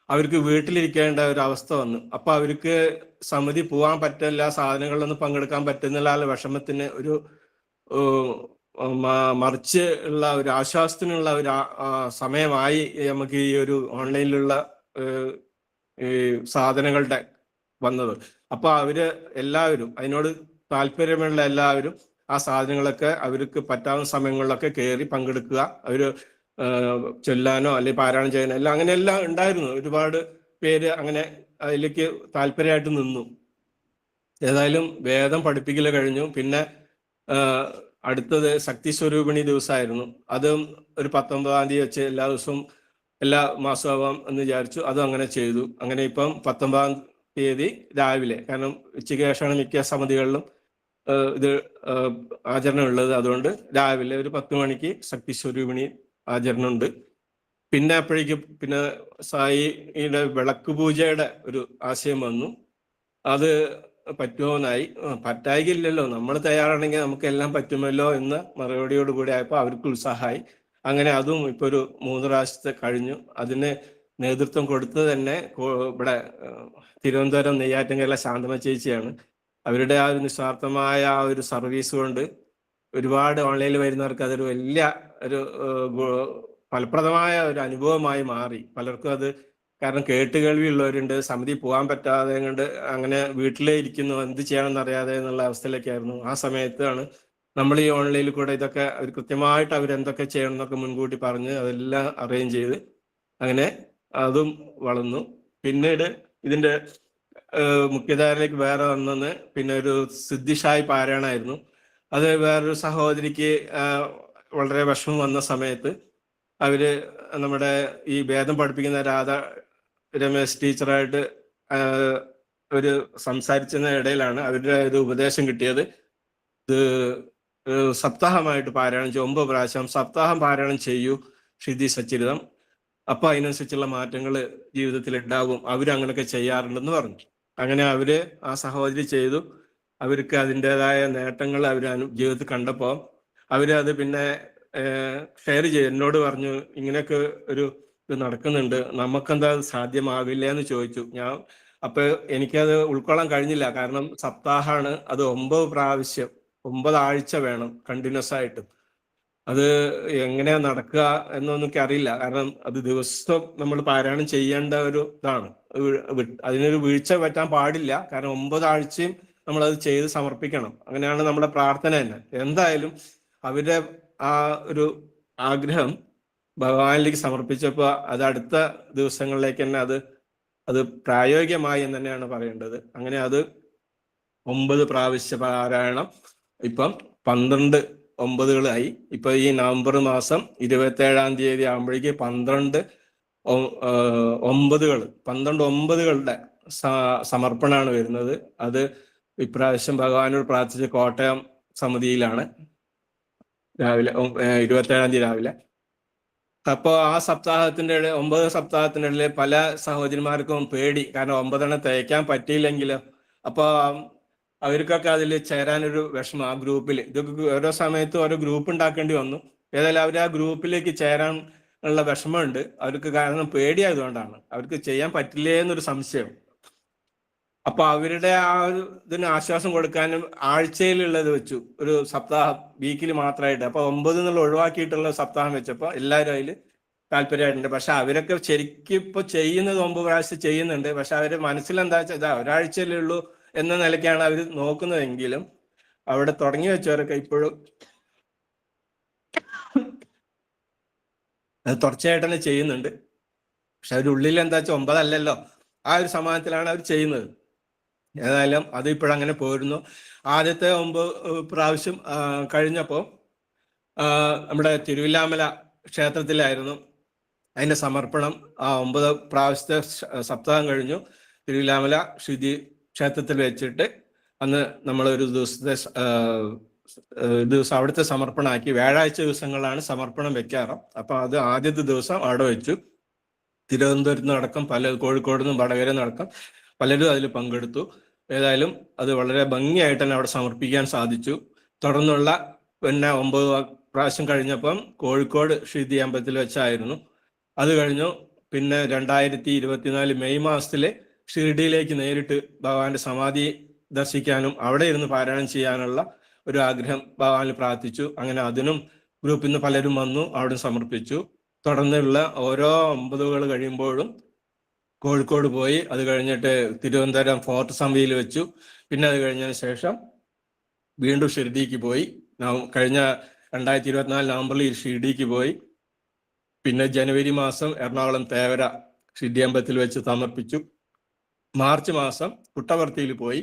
അവർക്ക് വീട്ടിലിരിക്കേണ്ട ഒരു അവസ്ഥ വന്നു. അപ്പൊ അവർക്ക് സമിതി പോകാൻ പറ്റില്ല, സാധനങ്ങളിലൊന്നും പങ്കെടുക്കാൻ പറ്റുന്നില്ല, വിഷമത്തിന് ഒരു മറിച്ച് ഉള്ള ഒരു ആശ്വാസത്തിനുള്ള ഒരു സമയമായി നമുക്ക് ഈ ഒരു ഓൺലൈനിലുള്ള ഈ സാധനങ്ങളുടെ വന്നത്. അപ്പൊ അവര് എല്ലാവരും, അതിനോട് താല്പര്യമുള്ള എല്ലാവരും ആ സാധനങ്ങളൊക്കെ അവർക്ക് പറ്റാവുന്ന സമയങ്ങളിലൊക്കെ കയറി പങ്കെടുക്കുക, അവര് ചൊല്ലാനോ അല്ലെങ്കിൽ പാരായണം ചെയ്യാനോ എല്ലാം അങ്ങനെയെല്ലാം ഉണ്ടായിരുന്നു. ഒരുപാട് പേര് അങ്ങനെ അതിലേക്ക് താല്പര്യമായിട്ട് നിന്നു. ഏതായാലും വേദം പഠിപ്പിക്കൽ കഴിഞ്ഞു. പിന്നെ അടുത്തത് ശക്തി സ്വരൂപിണി ദിവസമായിരുന്നു. അതും ഒരു 19-ാം തീയതി വെച്ച് എല്ലാ ദിവസവും എല്ലാ മാസവും ആവാം എന്ന് വിചാരിച്ചു. അതും അങ്ങനെ ചെയ്തു. അങ്ങനെ ഇപ്പം 19-ാം തീയതി രാവിലെ, കാരണം ഉച്ചയ്ക്ക് ശേഷമാണ് മിക്ക സമിതികളിലും ഇത് ആചരണം ഉള്ളത്, അതുകൊണ്ട് രാവിലെ ഒരു 10 മണിക്ക് ശക്തി സ്വരൂപിണി ആചരണമുണ്ട്. പിന്നെ അപ്പോഴേക്കും പിന്നെ സായിയുടെ വിളക്ക് പൂജയുടെ ഒരു ആശയം വന്നു. അത് പറ്റുമോന്നായി. പറ്റായില്ലല്ലോ, നമ്മൾ തയ്യാറാണെങ്കിൽ നമുക്ക് എല്ലാം പറ്റുമല്ലോ എന്ന മറുപടിയോട് കൂടി ആയപ്പോൾ അവർക്ക് ഉത്സാഹമായി. അങ്ങനെ അതും ഇപ്പൊ ഒരു 3 പ്രാവശ്യത്തെ കഴിഞ്ഞു. അതിന് നേതൃത്വം കൊടുത്തത് തന്നെ ഇവിടെ തിരുവനന്തപുരം നെയ്യാറ്റിൻകര ശാന്തമ്മ ചേച്ചിയാണ്. അവരുടെ ആ ഒരു നിസ്വാർത്ഥമായ ആ ഒരു സർവീസ് കൊണ്ട് ഒരുപാട് ഓൺലൈനിൽ വരുന്നവർക്ക് അതൊരു വലിയ ഒരു ഫലപ്രദമായ ഒരു അനുഭവമായി മാറി. പലർക്കും അത്, കാരണം കേട്ടുകേൾവിയുള്ളവരുണ്ട്, സമിതി പോകാൻ പറ്റാതെ കൊണ്ട് അങ്ങനെ വീട്ടിലേ ഇരിക്കുന്നു, എന്ത് ചെയ്യണമെന്ന് അറിയാതെ എന്നുള്ള അവസ്ഥയിലേക്കായിരുന്നു. ആ സമയത്താണ് നമ്മൾ ഈ ഓൺലൈനിൽ കൂടെ ഇതൊക്കെ അവർ കൃത്യമായിട്ട് അവരെന്തൊക്കെ ചെയ്യണം എന്നൊക്കെ മുൻകൂട്ടി പറഞ്ഞ് അതെല്ലാം അറേഞ്ച് ചെയ്ത് അങ്ങനെ അതും വളർന്നു. പിന്നീട് ഇതിന്റെ മുഖ്യധാരയിലേക്ക് വേറെ വന്നെന്ന് പിന്നെ ഒരു സിദ്ധിഷായി പാരായണമായിരുന്നു. അത് വേറൊരു സഹോദരിക്ക് വളരെ വിഷമം വന്ന സമയത്ത് അവര് നമ്മുടെ ഈ വേദം പഠിപ്പിക്കുന്ന രാധ രമേശ് ടീച്ചറായിട്ട് ഒരു സംസാരിച്ചതിന് ഇടയിലാണ് അവരുടെ ഒരു ഉപദേശം കിട്ടിയത്. ഇത് സപ്താഹമായിട്ട് പാരായണം ചെയ്യും, 9 പ്രാവശ്യം സപ്താഹം പാരായണം ചെയ്യൂ ഷിതി സച്ചിരിതം, അപ്പൊ അതിനനുസരിച്ചുള്ള മാറ്റങ്ങൾ ജീവിതത്തിൽ ഉണ്ടാകും, അവരങ്ങനെയൊക്കെ ചെയ്യാറുണ്ടെന്ന് പറഞ്ഞു. അങ്ങനെ അവര് ആ സഹോദരി ചെയ്തു. അവർക്ക് അതിൻ്റെതായ നേട്ടങ്ങൾ അവർ ജീവിതത്തിൽ കണ്ടപ്പോൾ അവരത് പിന്നെ ഷെയർ ചെയ്തു, എന്നോട് പറഞ്ഞു ഇങ്ങനെയൊക്കെ ഒരു ഇത് നടക്കുന്നുണ്ട്, നമുക്കെന്താ സാധ്യമാവില്ല എന്ന് ചോദിച്ചു. ഞാൻ അപ്പൊ എനിക്കത് ഉൾക്കൊള്ളാൻ കഴിഞ്ഞില്ല. കാരണം സപ്താഹമാണ്, അത് 9 പ്രാവശ്യം 9 ആഴ്ച വേണം കണ്ടിന്യൂസ് ആയിട്ട്. അത് എങ്ങനെയാ നടക്കുക എന്നൊന്നും എനിക്ക് അറിയില്ല. കാരണം അത് ദിവസം നമ്മൾ പാരായണം ചെയ്യേണ്ട ഒരു ഇതാണ്. അതിനൊരു വീഴ്ച പറ്റാൻ പാടില്ല. കാരണം 9 ആഴ്ചയും നമ്മളത് ചെയ്ത് സമർപ്പിക്കണം. അങ്ങനെയാണ് നമ്മുടെ പ്രാർത്ഥന തന്നെ. എന്തായാലും അവരുടെ ആ ഒരു ആഗ്രഹം ഭഗവാനിലേക്ക് സമർപ്പിച്ചപ്പോൾ അത് അടുത്ത ദിവസങ്ങളിലേക്ക് തന്നെ അത് പ്രായോഗികമായി എന്ന് തന്നെയാണ് പറയേണ്ടത്. അങ്ങനെ അത് 9 പ്രാവശ്യ പാരായണം ഇപ്പം 12 9കളായി. ഇപ്പൊ ഈ നവംബർ മാസം 27-ാം തീയതി ആകുമ്പോഴേക്ക് 12 9കളുടെ സമർപ്പണമാണ് വരുന്നത്. അത് ഇപ്രാവശ്യം ഭഗവാനോട് പ്രാർത്ഥിച്ച കോട്ടയം സമിതിയിലാണ് രാവിലെ 27-ാം തീയതി രാവിലെ. അപ്പോൾ ആ സപ്താഹത്തിന്റെ 9 സപ്താഹത്തിന്റെ ഇടയിൽ പല സഹോദരിമാർക്കും പേടി, കാരണം 9 തയ്ക്കാൻ പറ്റിയില്ലെങ്കിലോ. അപ്പൊ അവർക്കൊക്കെ അതിൽ ചേരാനൊരു വിഷമം. ആ ഗ്രൂപ്പിൽ ഇതൊക്കെ ഓരോ സമയത്തും ഓരോ ഗ്രൂപ്പ് ഉണ്ടാക്കേണ്ടി വന്നു. ഏതായാലും അവർ ആ ഗ്രൂപ്പിലേക്ക് ചേരാൻ ഉള്ള വിഷമമുണ്ട് അവർക്ക്. കാരണം പേടിയായതുകൊണ്ടാണ്, അവർക്ക് ചെയ്യാൻ പറ്റില്ലേ എന്നൊരു സംശയം. അപ്പൊ അവരുടെ ആ ഒരു ഇതിന് ആശ്വാസം കൊടുക്കാനും ആഴ്ചയിലുള്ളത് വെച്ചു, ഒരു സപ്താഹം വീക്കിൽ മാത്രമായിട്ട്. അപ്പൊ 9 എന്നുള്ള ഒഴിവാക്കിയിട്ടുള്ള സപ്താഹം വെച്ചപ്പോൾ എല്ലാവരും അതിൽ താല്പര്യമായിട്ടുണ്ട്. പക്ഷെ അവരൊക്കെ ശരിക്കും ഇപ്പൊ ചെയ്യുന്നത് 9 പ്രാവശ്യം ചെയ്യുന്നുണ്ട്. പക്ഷെ അവര് മനസ്സിലെന്താ വെച്ചാൽ ഇതാ ഒരാഴ്ചയിലേ ഉള്ളൂ എന്ന നിലയ്ക്കാണ് അവർ നോക്കുന്നതെങ്കിലും അവിടെ തുടങ്ങി വെച്ചവരൊക്കെ ഇപ്പോഴും അത് തുടർച്ചയായിട്ട് തന്നെ ചെയ്യുന്നുണ്ട്. പക്ഷെ അവരുള്ളിൽ എന്താ വെച്ചാൽ 9 അല്ലല്ലോ, ആ ഒരു സമാധാനത്തിലാണ് അവർ ചെയ്യുന്നത്. ഏതായാലും അത് ഇപ്പോഴങ്ങനെ പോരുന്നു. ആദ്യത്തെ 9 പ്രാവശ്യം കഴിഞ്ഞപ്പോൾ നമ്മുടെ തിരുവില്ലാമല ക്ഷേത്രത്തിലായിരുന്നു അതിന്റെ സമർപ്പണം. ആ 9 പ്രാവശ്യത്തെ സപ്താഹം കഴിഞ്ഞു തിരുവില്ലാമല ശ്രീതി ക്ഷേത്രത്തിൽ വെച്ചിട്ട് അന്ന് നമ്മൾ ഒരു ദിവസത്തെ ദിവസം അവിടുത്തെ സമർപ്പണമാക്കി. വ്യാഴാഴ്ച ദിവസങ്ങളാണ് സമർപ്പണം വെക്കാറ്. അപ്പൊ അത് ആദ്യത്തെ ദിവസം അവിടെ വെച്ചു. തിരുവനന്തപുരത്ത് നിന്നടക്കം കോഴിക്കോട് നിന്നും വടകര നിന്നടക്കം പലരും അതിൽ പങ്കെടുത്തു. ഏതായാലും അത് വളരെ ഭംഗിയായിട്ട് തന്നെ അവിടെ സമർപ്പിക്കാൻ സാധിച്ചു. തുടർന്നുള്ള പിന്നെ 9 പ്രാവശ്യം കഴിഞ്ഞപ്പം കോഴിക്കോട് ഷീതി അമ്പലത്തിൽ വെച്ചായിരുന്നു. അത് കഴിഞ്ഞു. പിന്നെ 2024 മെയ് മാസത്തില് ഷിർഡിയിലേക്ക് നേരിട്ട് ഭഗവാന്റെ സമാധി ദർശിക്കാനും അവിടെ ഇരുന്ന് പാരായണം ചെയ്യാനുള്ള ഒരു ആഗ്രഹം ഭഗവാനിൽ പ്രാർത്ഥിച്ചു. അങ്ങനെ അതിനും ഗ്രൂപ്പിൽ നിന്ന് പലരും വന്നു, അവിടെ സമർപ്പിച്ചു. തുടർന്നുള്ള ഓരോ 9 കഴിയുമ്പോഴും കോഴിക്കോട് പോയി. അത് കഴിഞ്ഞിട്ട് തിരുവനന്തപുരം ഫോർട്ട് സമിതിയിൽ വെച്ചു. പിന്നെ അത് കഴിഞ്ഞതിന് ശേഷം വീണ്ടും ഷിർഡിക്ക് പോയി. കഴിഞ്ഞ 2024 നവംബറിൽ ഷിർഡിക്ക് പോയി. പിന്നെ ജനുവരി മാസം എറണാകുളം തേവര ഷിർഡി അമ്പലത്തിൽ വെച്ച് സമർപ്പിച്ചു. മാർച്ച് മാസം പുട്ടപർത്തിയിൽ പോയി.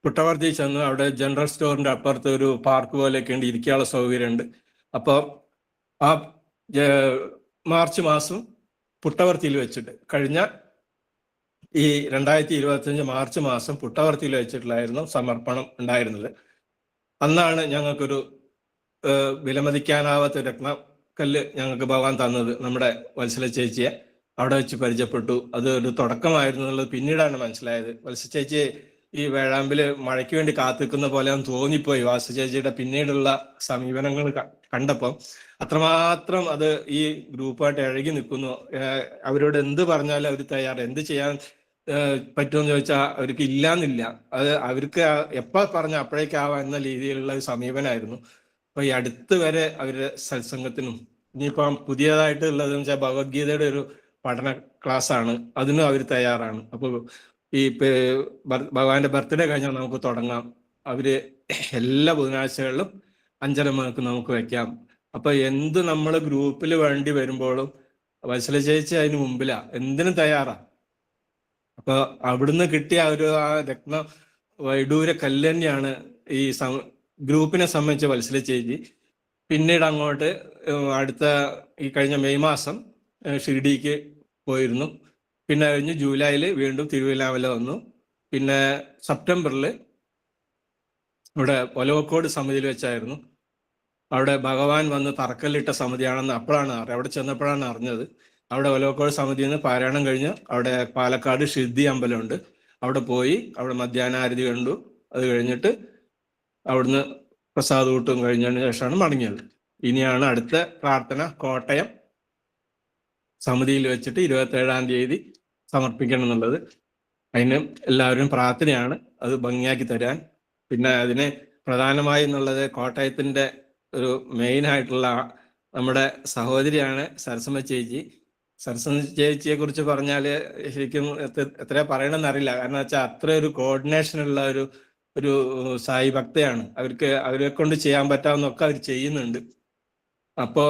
പുട്ടപർത്തി ചെന്ന് അവിടെ ജനറൽ സ്റ്റോറിന്റെ അപ്പുറത്ത് ഒരു പാർക്ക് പോലെയൊക്കെ ഉണ്ട്, ഇരിക്കാനുള്ള സൗകര്യമുണ്ട്. അപ്പോൾ ആ മാർച്ച് മാസം പുട്ടപർത്തിയിൽ വെച്ചിട്ട് കഴിഞ്ഞ ഈ 2025 മാർച്ച് മാസം പുട്ടപർത്തിയിൽ വെച്ചിട്ടുള്ളായിരുന്നു സമർപ്പണം ഉണ്ടായിരുന്നത്. അന്നാണ് ഞങ്ങൾക്കൊരു വിലമതിക്കാനാവാത്ത രത്നക്കല്ല് ഞങ്ങൾക്ക് ഭഗവാൻ തന്നത്. നമ്മുടെ വത്സല ചേച്ചിയെ അവിടെ വെച്ച് പരിചയപ്പെട്ടു. അത് ഒരു തുടക്കമായിരുന്നു എന്നുള്ളത് പിന്നീടാണ് മനസ്സിലായത്. വത്സല ചേച്ചി ഈ വേഴാമ്പില് മഴയ്ക്ക് വേണ്ടി കാത്തിക്കുന്ന പോലെ തോന്നിപ്പോയി. വാസു ചേച്ചിയുടെ പിന്നീടുള്ള സമീപനങ്ങൾ കണ്ടപ്പം അത്രമാത്രം അത് ഈ ഗ്രൂപ്പായിട്ട് ഇഴകി നിൽക്കുന്നു. അവരോട് എന്ത് പറഞ്ഞാലും അവർ തയ്യാറ്. എന്ത് ചെയ്യാൻ പറ്റുമെന്ന് ചോദിച്ചാൽ അവർക്ക് ഇല്ലാന്നില്ല. അത് അവർക്ക് എപ്പോ പറഞ്ഞ അപ്പോഴേക്കാവാം എന്ന രീതിയിലുള്ള ഒരു സമീപനമായിരുന്നു. അപ്പൊ ഈ അടുത്ത് വരെ അവരുടെ സത്സംഗത്തിനും ഇനിയിപ്പം പുതിയതായിട്ട് ഉള്ളതെന്ന് വെച്ചാൽ ഭഗവത്ഗീതയുടെ ഒരു പഠന ക്ലാസ് ആണ്, അതിനും അവർ തയ്യാറാണ്. അപ്പൊ ഈ ഭഗവാന്റെ ബർത്ത്ഡേ കഴിഞ്ഞാൽ നമുക്ക് തുടങ്ങാം. അവര് എല്ലാ ബുധനാഴ്ചകളിലും 5:30 മണിക്ക് നമുക്ക് വെക്കാം. അപ്പൊ എന്ത് നമ്മൾ ഗ്രൂപ്പിൽ വേണ്ടി വരുമ്പോഴും വത്സല ചേച്ചി അതിന് മുമ്പിലാ, എന്തിനും തയ്യാറാ. അപ്പൊ അവിടുന്ന് കിട്ടിയ ആ രത്ന വൈഡൂര കല്ല് തന്നെയാണ് ഈ ഗ്രൂപ്പിനെ സംബന്ധിച്ച വത്സല ചേച്ചി. പിന്നീട് അങ്ങോട്ട് അടുത്ത ഈ കഴിഞ്ഞ മെയ് മാസം ഷിർഡിക്ക് പോയിരുന്നു. പിന്നെ കഴിഞ്ഞ് ജൂലൈയിൽ വീണ്ടും തിരുവല്ലാമല വന്നു. പിന്നെ സെപ്റ്റംബറിൽ ഇവിടെ ഒലവക്കോട് സമിതിയിൽ വെച്ചായിരുന്നു. അവിടെ ഭഗവാൻ വന്ന് തറക്കല്ലിട്ട സമിതിയാണെന്ന് അവിടെ ചെന്നപ്പോഴാണ് അറിഞ്ഞത്. അവിടെ ഒലവക്കോട് സമിതിയിൽ നിന്ന് പാരായണം കഴിഞ്ഞ് അവിടെ പാലക്കാട് ഷിർദി അമ്പലമുണ്ട്, അവിടെ പോയി. അവിടെ മധ്യാഹ്നാരതി കണ്ടു. അത് കഴിഞ്ഞിട്ട് അവിടുന്ന് പ്രസാദ കൂട്ടും കഴിഞ്ഞതിന് ശേഷമാണ് മടങ്ങിയത്. ഇനിയാണ് അടുത്ത പ്രാർത്ഥന കോട്ടയം സമിതിയിൽ വെച്ചിട്ട് 27-ാം തീയതി സമർപ്പിക്കണം എന്നുള്ളത്. അതിന് എല്ലാവരും പ്രാർത്ഥനയാണ് അത് ഭംഗിയാക്കി തരാൻ. പിന്നെ അതിന് പ്രധാനമായി എന്നുള്ളത് കോട്ടയത്തിന്റെ ഒരു മെയിൻ ആയിട്ടുള്ള നമ്മുടെ സഹോദരിയാണ് സരസമ്മ ചേച്ചി. സരസമ്മ ചേച്ചിയെ കുറിച്ച് പറഞ്ഞാൽ ശരിക്കും എത്ര പറയണമെന്ന് അറിയില്ല. കാരണം വെച്ചാൽ അത്ര ഒരു കോർഡിനേഷൻ ഉള്ള ഒരു സായി ഭക്തയാണ്. അവരെ കൊണ്ട് ചെയ്യാൻ പറ്റാവുന്നൊക്കെ അവർ ചെയ്യുന്നുണ്ട്. അപ്പോ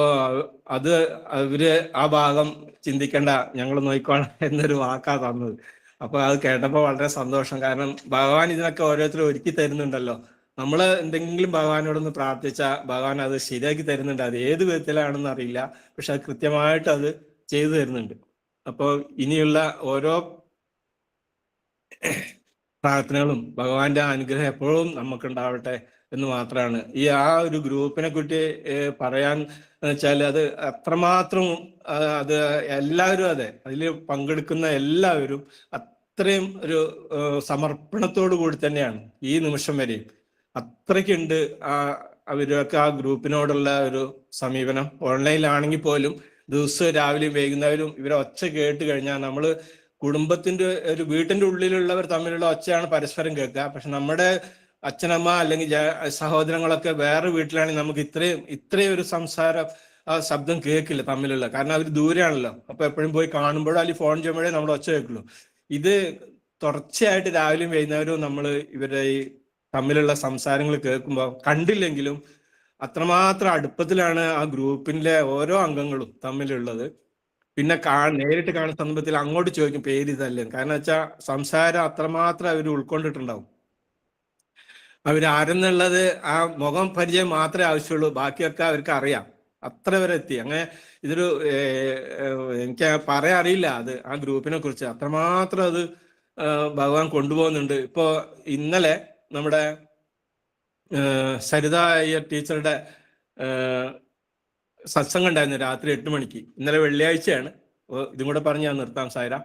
അവര് ആ ഭാഗം ചിന്തിക്കേണ്ട, ഞങ്ങൾ നോക്കിക്കോളാം എന്നൊരു വാക്കാ തന്നത്. അപ്പൊ അത് കേട്ടപ്പോൾ വളരെ സന്തോഷം. കാരണം ഭഗവാൻ ഇതിനൊക്കെ ഓരോരുത്തരും ഒരുക്കി തരുന്നുണ്ടല്ലോ. നമ്മൾ എന്തെങ്കിലും ഭഗവാനോടൊന്ന് പ്രാർത്ഥിച്ചാൽ ഭഗവാൻ അത് ശരിയാക്കി തരുന്നുണ്ട്. അത് ഏത് വിധത്തിലാണെന്ന് അറിയില്ല, പക്ഷെ അത് കൃത്യമായിട്ട് അത് ചെയ്തു തരുന്നുണ്ട്. അപ്പോൾ ഇനിയുള്ള ഓരോ പ്രാർത്ഥനകളും ഭഗവാന്റെ അനുഗ്രഹം എപ്പോഴും നമുക്കുണ്ടാവട്ടെ എന്ന് മാത്രമാണ്. ആ ഒരു ഗ്രൂപ്പിനെ കുറിച്ച് പറയാൻ വെച്ചാൽ അത് അത്രമാത്രം അത് എല്ലാവരും അതിൽ പങ്കെടുക്കുന്ന എല്ലാവരും അത്രയും ഒരു സമർപ്പണത്തോടു കൂടി തന്നെയാണ് ഈ നിമിഷം വരെയും. അത്രയ്ക്കുണ്ട് അവരൊക്കെ ആ ഗ്രൂപ്പിനോടുള്ള ഒരു സമീപനം. ഓൺലൈനിലാണെങ്കിൽ പോലും ദിവസവും രാവിലെയും വൈകുന്നേരവും ഇവരെ ഒച്ച കേട്ട് കഴിഞ്ഞാൽ നമ്മള് കുടുംബത്തിന്റെ ഒരു വീട്ടിന്റെ ഉള്ളിലുള്ളവർ തമ്മിലുള്ള ഒച്ചയാണ് പരസ്പരം കേൾക്കുക. പക്ഷെ നമ്മുടെ അച്ഛനമ്മ അല്ലെങ്കിൽ സഹോദരങ്ങളൊക്കെ വേറെ വീട്ടിലാണെങ്കിൽ നമുക്ക് ഇത്രയും ഒരു സംസാരം ശബ്ദം കേൾക്കില്ല തമ്മിലുള്ള. കാരണം അവർ ദൂരെയാണല്ലോ. അപ്പൊ എപ്പോഴും പോയി കാണുമ്പോഴോ അല്ലെങ്കിൽ ഫോൺ ചെയ്യുമ്പോഴേ നമ്മൾ ഒച്ച കേൾക്കുള്ളൂ. ഇത് തുടർച്ചയായിട്ട് രാവിലെയും വൈകുന്നേരവും നമ്മൾ ഇവരുടെ ഈ തമ്മിലുള്ള സംസാരങ്ങൾ കേൾക്കുമ്പോൾ കണ്ടില്ലെങ്കിലും അത്രമാത്രം അടുപ്പത്തിലാണ് ആ ഗ്രൂപ്പിന്റെ ഓരോ അംഗങ്ങളും തമ്മിലുള്ളത്. പിന്നെ നേരിട്ട് കാണുന്ന സന്ദർഭത്തിൽ അങ്ങോട്ട് ചോദിക്കും പേര് ഇതല്ലേ. കാരണം വെച്ചാൽ സംസാരം അത്രമാത്രം അവർ ഉൾക്കൊണ്ടിട്ടുണ്ടാവും. അവരാരെന്നുള്ളത് ആ മുഖം പരിചയം മാത്രമേ ആവശ്യമുള്ളൂ, ബാക്കിയൊക്കെ അവർക്ക് അറിയാം. അത്ര വരെ എത്തി. അങ്ങനെ ഇതൊരു എനിക്ക് പറയാൻ അറിയില്ല അത് ആ ഗ്രൂപ്പിനെ കുറിച്ച്. അത്രമാത്രം അത് ഭഗവാൻ കൊണ്ടുപോകുന്നുണ്ട്. ഇപ്പോ ഇന്നലെ നമ്മുടെ സരിത അയ്യർ ടീച്ചറുടെ സത്സംഗം ഉണ്ടായിരുന്നു രാത്രി 8 മണിക്ക്. ഇന്നലെ വെള്ളിയാഴ്ചയാണ്. ഇതും കൂടെ പറഞ്ഞ് ഞാൻ നിർത്താം സായിര.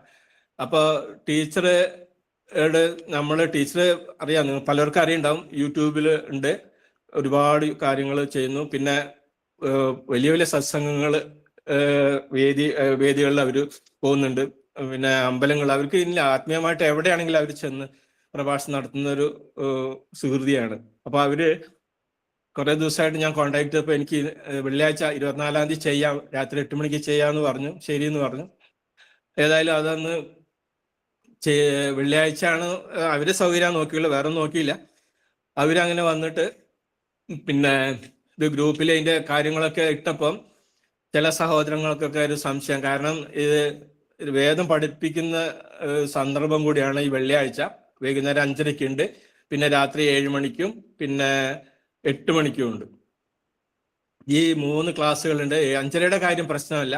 അപ്പോൾ ടീച്ചർ അറിയാം, നിങ്ങൾ പലർക്കും അറിയുണ്ടാവും, യൂട്യൂബിൽ ഉണ്ട്, ഒരുപാട് കാര്യങ്ങൾ ചെയ്യുന്നു. പിന്നെ വലിയ വലിയ സത്സംഗങ്ങൾ വേദികളിൽ അവർ പോകുന്നുണ്ട്. പിന്നെ അമ്പലങ്ങൾ, അവർക്ക് ഇല്ല ആത്മീയമായിട്ട് എവിടെയാണെങ്കിലും അവർ ചെന്ന് പ്രഭാഷണം നടത്തുന്ന ഒരു സുഹൃതിയാണ്. അപ്പൊ അവര് കുറെ ദിവസമായിട്ട് ഞാൻ കോണ്ടാക്ട് ചെയ്തപ്പോൾ എനിക്ക് വെള്ളിയാഴ്ച 24-ാം തീയതി ചെയ്യാം, രാത്രി 8 മണിക്ക് ചെയ്യാന്ന് പറഞ്ഞു. ശരിയെന്ന് പറഞ്ഞു. ഏതായാലും അതൊന്ന് വെള്ളിയാഴ്ച ആണ് അവര് സൗകര്യം നോക്കിയുള്ളൂ, വേറെ നോക്കിയില്ല. അവരങ്ങനെ വന്നിട്ട് പിന്നെ ഇത് ഗ്രൂപ്പിൽ അതിന്റെ കാര്യങ്ങളൊക്കെ ഇട്ടപ്പം ചില സഹോദരങ്ങൾക്കൊക്കെ ഒരു സംശയം. കാരണം ഇത് വേദം പഠിപ്പിക്കുന്ന സന്ദർഭം കൂടിയാണ് ഈ വെള്ളിയാഴ്ച. വൈകുന്നേരം 5:30 ഉണ്ട്, പിന്നെ രാത്രി 7 മണിക്കും പിന്നെ 8 മണിക്കും ഉണ്ട്. ഈ 3 ക്ലാസ്സുകളുണ്ട്. 5:30യുടെ കാര്യം പ്രശ്നമല്ല,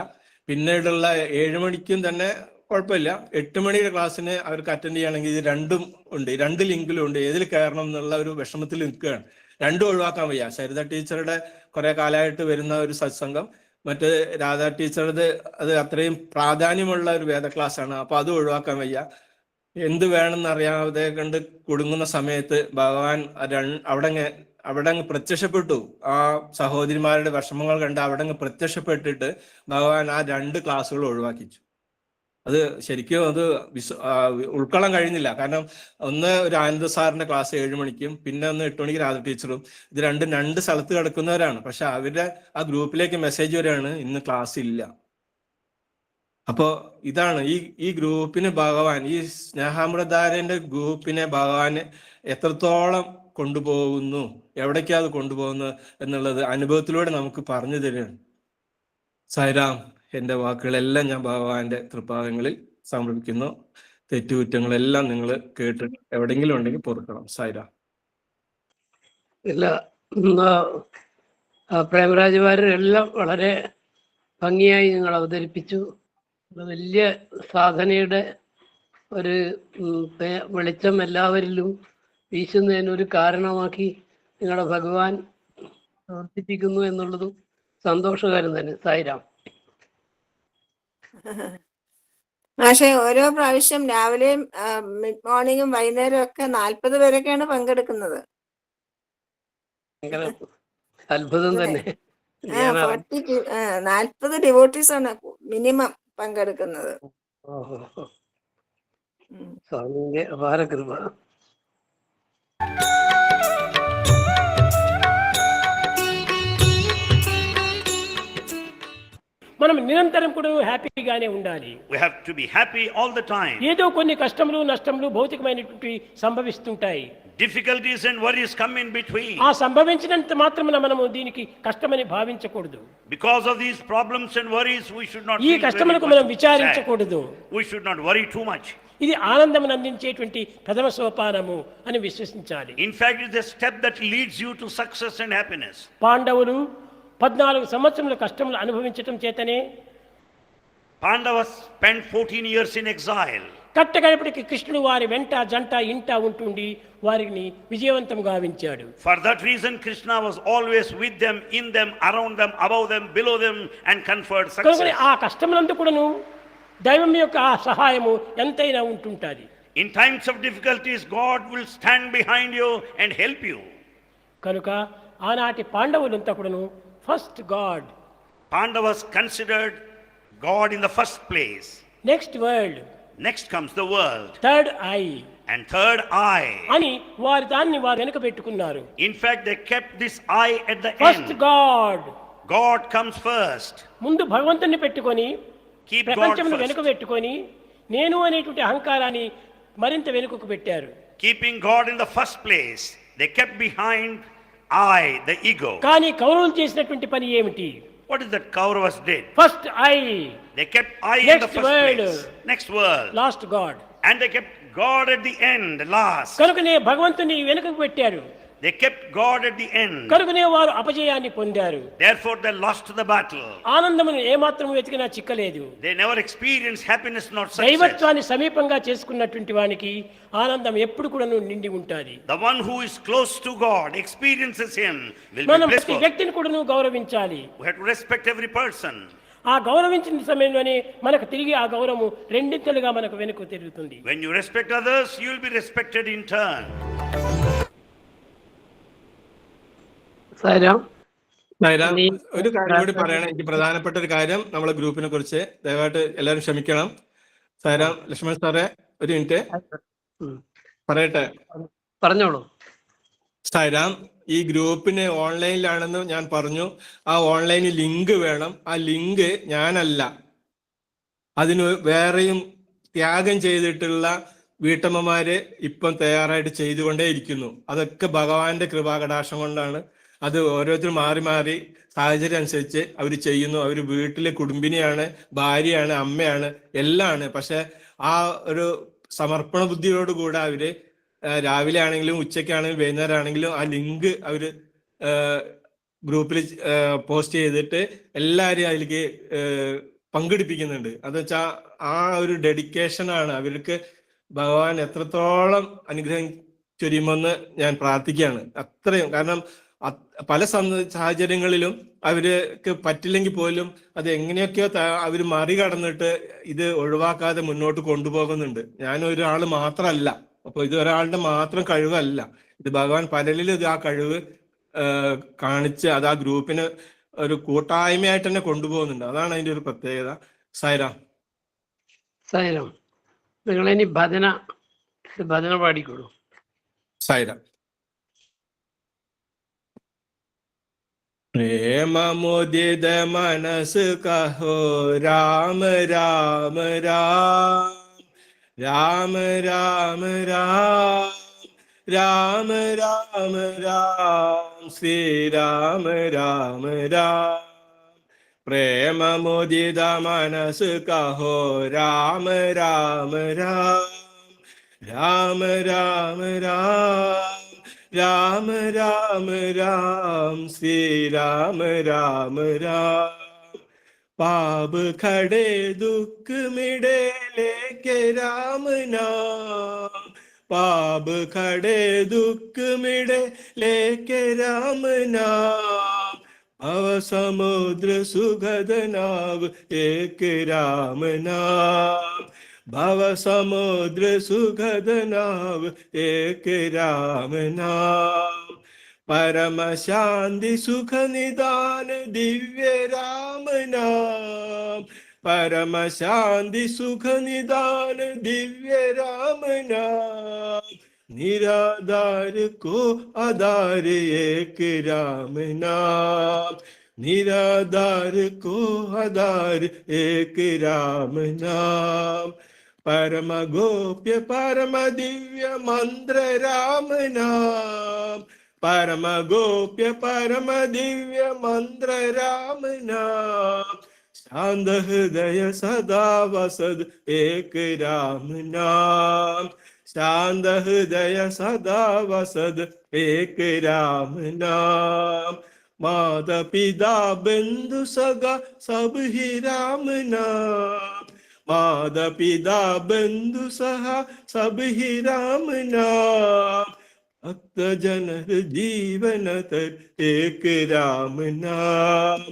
പിന്നീടുള്ള 7 മണിക്കും തന്നെ കുഴപ്പമില്ല. 8 മണിയുടെ ക്ലാസ്സിന് അവർക്ക് അറ്റൻഡ് ചെയ്യുകയാണെങ്കിൽ ഇത് രണ്ടും ഉണ്ട്, 2 ലിങ്കിലും ഉണ്ട്. ഏതിൽ കയറണം എന്നുള്ള ഒരു വിഷമത്തിൽ നിൽക്കുകയാണ്. രണ്ടും ഒഴിവാക്കാൻ വയ്യ. സരിത ടീച്ചറുടെ കുറെ കാലമായിട്ട് വരുന്ന ഒരു സത്സംഗം, മറ്റ് രാധാ ടീച്ചറുടെ അത് അത്രയും പ്രാധാന്യമുള്ള ഒരു വേദ ക്ലാസ് ആണ്. അപ്പൊ അത് ഒഴിവാക്കാൻ വയ്യ. എന്ത് വേണമെന്ന് അറിയാതെ കണ്ട് കുടുങ്ങുന്ന സമയത്ത് ഭഗവാൻ അവിടെ അങ്ങ് പ്രത്യക്ഷപ്പെട്ടു. ആ സഹോദരിമാരുടെ വിഷമങ്ങൾ കണ്ട് അവിടെ അങ്ങ് പ്രത്യക്ഷപ്പെട്ടിട്ട് ഭഗവാൻ ആ 2 ക്ലാസ്സുകൾ ഒഴിവാക്കിച്ചു. അത് ശരിക്കും അത് ഉൾക്കൊള്ളാൻ കഴിയുന്നില്ല. കാരണം ഒന്ന് ഒരു ആനന്ദ സാറിന്റെ ക്ലാസ് 7 മണിക്കും പിന്നെ ഒന്ന് 8 മണിക്ക് രാധ ടീച്ചറും. ഇത് രണ്ട് സ്ഥലത്ത് കിടക്കുന്നവരാണ്. പക്ഷെ അവരുടെ ആ ഗ്രൂപ്പിലേക്ക് മെസ്സേജ് വരികയാണ്, ഇന്ന് ക്ലാസ് ഇല്ല. അപ്പോ ഇതാണ് ഈ ഗ്രൂപ്പിന് ഭഗവാൻ, ഈ സ്നേഹാമൃതാരന്റെ ഗ്രൂപ്പിനെ ഭഗവാൻ എത്രത്തോളം കൊണ്ടുപോകുന്നു, എവിടേക്കാ അത് കൊണ്ടുപോകുന്നത് എന്നുള്ളത് അനുഭവത്തിലൂടെ നമുക്ക് പറഞ്ഞു തരികയാണ്. സായിരാം, എൻ്റെ വാക്കുകളെല്ലാം ഞാൻ ഭഗവാന്റെ തൃപ്പാദങ്ങളിൽ സമർപ്പിക്കുന്നു. തെറ്റുകുറ്റങ്ങളെല്ലാം നിങ്ങൾ കേട്ട് എവിടെയെങ്കിലും ഉണ്ടെങ്കിൽ പൊറുക്കണം. സായിരാം. ഇല്ല, പ്രേമരാജുമാരെല്ലാം വളരെ ഭംഗിയായി നിങ്ങൾ അവതരിപ്പിച്ചു. വലിയ സാധനയുടെ ഒരു വെളിച്ചം എല്ലാവരിലും വീശുന്നതിനൊരു കാരണമാക്കി നിങ്ങളുടെ ഭഗവാൻ പ്രവർത്തിപ്പിക്കുന്നു എന്നുള്ളതും സന്തോഷകരം തന്നെ. സായിരാം. പക്ഷേ ഓരോ പ്രാവശ്യം രാവിലെയും മിഡ് മോർണിംഗും വൈകുന്നേരവും ഒക്കെ 40 പേരൊക്കെയാണ് പങ്കെടുക്കുന്നത്. അത്ഭുതം തന്നെ. 40 ഡിവോട്ടീസ് ആണ് മിനിമം പങ്കെടുക്കുന്നത്. സ്വാമിന്റെ അപാര കൃപ. మనం నిరంతరం కూడా హ్యాపీగానే ఉండాలి. We have to be happy all the time. ఏదో కొన్ని కష్టములు నష్టములు భౌతికమైనటువంటి సంభవిస్తుంటాయి. Difficulties and worries come in between. ఆ సంభవించినంత మాత్రమున మనము దీనికి కష్టమని భావించకూడదు. Because of these problems and worries we should not ఈ కష్టములకు మనం విచారించకూడదు. We should not worry too much. ఇది ఆనందమును అందించేటువంటి ప్రథమ సోపానము అని విశ్వసించాలి. In fact, it is a step that leads you to success and happiness. పాండవులు 14 సంవత్సరముల కష్టములు అనుభవించటం చేతనే Pandavas spent 14 years in exile. కట్టగడపటికి కృష్ణుడు వారి వెంట జంట ఇంట ఉంటుండి వారిని విజయవంతం గావించాడు. For that reason Krishna was always with them, in them, around them, above them, below them, and conferred success. ఆ కష్టములందు కూడాను దైవం యొక్క సహాయము ఎంతైనా ఉంటుంటది. In times of difficulties God will stand behind you and help you. కనుక ఆనాటి పాండవులంతా కూడాను first God. Pandavas considered God in the first place. Next world. Next comes the world. Third I. And third eye. అని వారు దాన్ని వారు వెనుక పెట్టుకున్నారు. In fact, they kept this eye at the first end. God. God comes first. ముందు భగవంతుని పెట్టుకొని ప్రపంచమును వెనుక first. పెట్టుకొని నేను అనేటువంటి అహంకారాన్ని మరింత వెనుకకు పెట్టారు. Keeping God in the first place, they kept behind I, the ego. కానీ కౌరవులు చేసినటువంటి పని ఏమిటి? What is that Kauravas did? First I. They kept I in Next the first world. place. Next world. Last God. And they kept God at the end, last. కనుకనే భగవంతుని వెనుకకు పెట్టారు. They kept God at the end. కనుకనే వారు అపజయాన్ని పొందారు. Therefore they lost the battle. ఆనందమును ఏమాత్రం వెతికినా చిక్కలేదు. They never experienced happiness nor success. దైవత్వాన్ని సమీపంగా చేసుకున్నటువంటి వానికి ఆనందం ఎప్పుడు కూడా నిండి ఉంటుంది. The one who is close to God experiences him will be మనం ప్రతి blissful. వ్యక్తిని కూడా గౌరవించాలి. We have to respect every person. ఆ గౌరవించిన సమయంలోనే మనకు తిరిగి ఆ గౌరవము రెండింతలుగా మనకు వెనుక తిరుగుతుంది. When you respect others, you will be respected in turn. Sai Ram, ഒരു കാര്യം കൂടി പറയണം. എനിക്ക് പ്രധാനപ്പെട്ട ഒരു കാര്യം നമ്മളെ ഗ്രൂപ്പിനെ കുറിച്ച് ദയവായിട്ട് എല്ലാവരും ക്ഷമിക്കണം. സായിരാം, ലക്ഷ്മൺ സാറേ ഒരു മിനിറ്റ് പറയട്ടെ. പറഞ്ഞോളൂ. സായിരാം, ഈ ഗ്രൂപ്പിന് ഓൺലൈനിലാണെന്ന് ഞാൻ പറഞ്ഞു. ആ ഓൺലൈനിൽ ലിങ്ക് വേണം. ആ ലിങ്ക് ഞാനല്ല, അതിന് വേറെയും ത്യാഗം ചെയ്തിട്ടുള്ള വീട്ടമ്മമാര് ഇപ്പം തയ്യാറായിട്ട് ചെയ്തുകൊണ്ടേ ഇരിക്കുന്നു. അതൊക്കെ ഭഗവാന്റെ കൃപാകടാക്ഷം കൊണ്ടാണ്. അത് ഓരോരുത്തരും മാറി മാറി സാഹചര്യം അനുസരിച്ച് അവർ ചെയ്യുന്നു. അവർ വീട്ടിലെ കുടുംബിനിയാണ്, ഭാര്യയാണ്, അമ്മയാണ്, എല്ലാമാണ്. പക്ഷെ ആ ഒരു സമർപ്പണ ബുദ്ധിയോടുകൂടെ അവര് രാവിലെ ആണെങ്കിലും ഉച്ചയ്ക്കാണെങ്കിലും വൈകുന്നേരം ആണെങ്കിലും ആ ലിങ്ക് അവര് ഗ്രൂപ്പിൽ പോസ്റ്റ് ചെയ്തിട്ട് എല്ലാവരെയും അതിലേക്ക് പങ്കെടുപ്പിക്കുന്നുണ്ട്. അത് വെച്ചാൽ ആ ഒരു ഡെഡിക്കേഷനാണ്. അവർക്ക് ഭഗവാൻ എത്രത്തോളം അനുഗ്രഹം ചൊരിയുമെന്ന് ഞാൻ പ്രാർത്ഥിക്കുകയാണ്. അത്രയും, കാരണം പല സാഹചര്യങ്ങളിലും അവർക്ക് പറ്റില്ലെങ്കിൽ പോലും അത് എങ്ങനെയൊക്കെയോ അവർ മറികടന്നിട്ട് ഇത് ഒഴിവാക്കാതെ മുന്നോട്ട് കൊണ്ടുപോകുന്നുണ്ട്. ഞാൻ ഒരാൾ മാത്രമല്ല. അപ്പൊ ഇത് ഒരാളുടെ മാത്രം കഴിവല്ല. ഇത് ഭഗവാൻ പലരിലും ഇത് ആ കഴിവ് കാണിച്ച് അത് ആ ഗ്രൂപ്പിന് ഒരു കൂട്ടായ്മയായിട്ട് തന്നെ കൊണ്ടുപോകുന്നുണ്ട്. അതാണ് അതിന്റെ ഒരു പ്രത്യേകത. സായിരാം. സായിരാം, നിങ്ങളിനി ഭജന പാടിക്കോളൂ. സായിരാം. प्रेम मुदित मनस कहो राम राम राम, राम राम राम, राम राम राम, श्री राम राम राम. प्रेम मुदित मनस कहो राम राम राम, राम राम राम, राम राम राम, श्री राम राम राम. पाप खड़े दुख मिटे लेके राम नाम, पाप खड़े दुख मिटे लेके राम नाम. भव समुद्र सुगध नाव एक राम नाम, भव समुद्र सुगध नाव एक राम नाम. परम शांति सुख निदान दिव्य राम नाम, परम शांति सुख निदान दिव्य राम नाम. निराधार को आधार एक राम नाम, निराधार को आधार एक राम नाम. परम गोप्य परम दिव्य मंत्र राम नाम, परम गोप्य परम दिव्य मंत्र राम नाम. शांत हृदय सदा वसद एक राम नाम, शांत हृदय सदा वसद एक राम नाम. माता पिता बंधु सगा सब ही राम नाम, माता पिता बंधु सहा सब ही राम नाम. भक्त जनर जीवन तर एक राम नाम,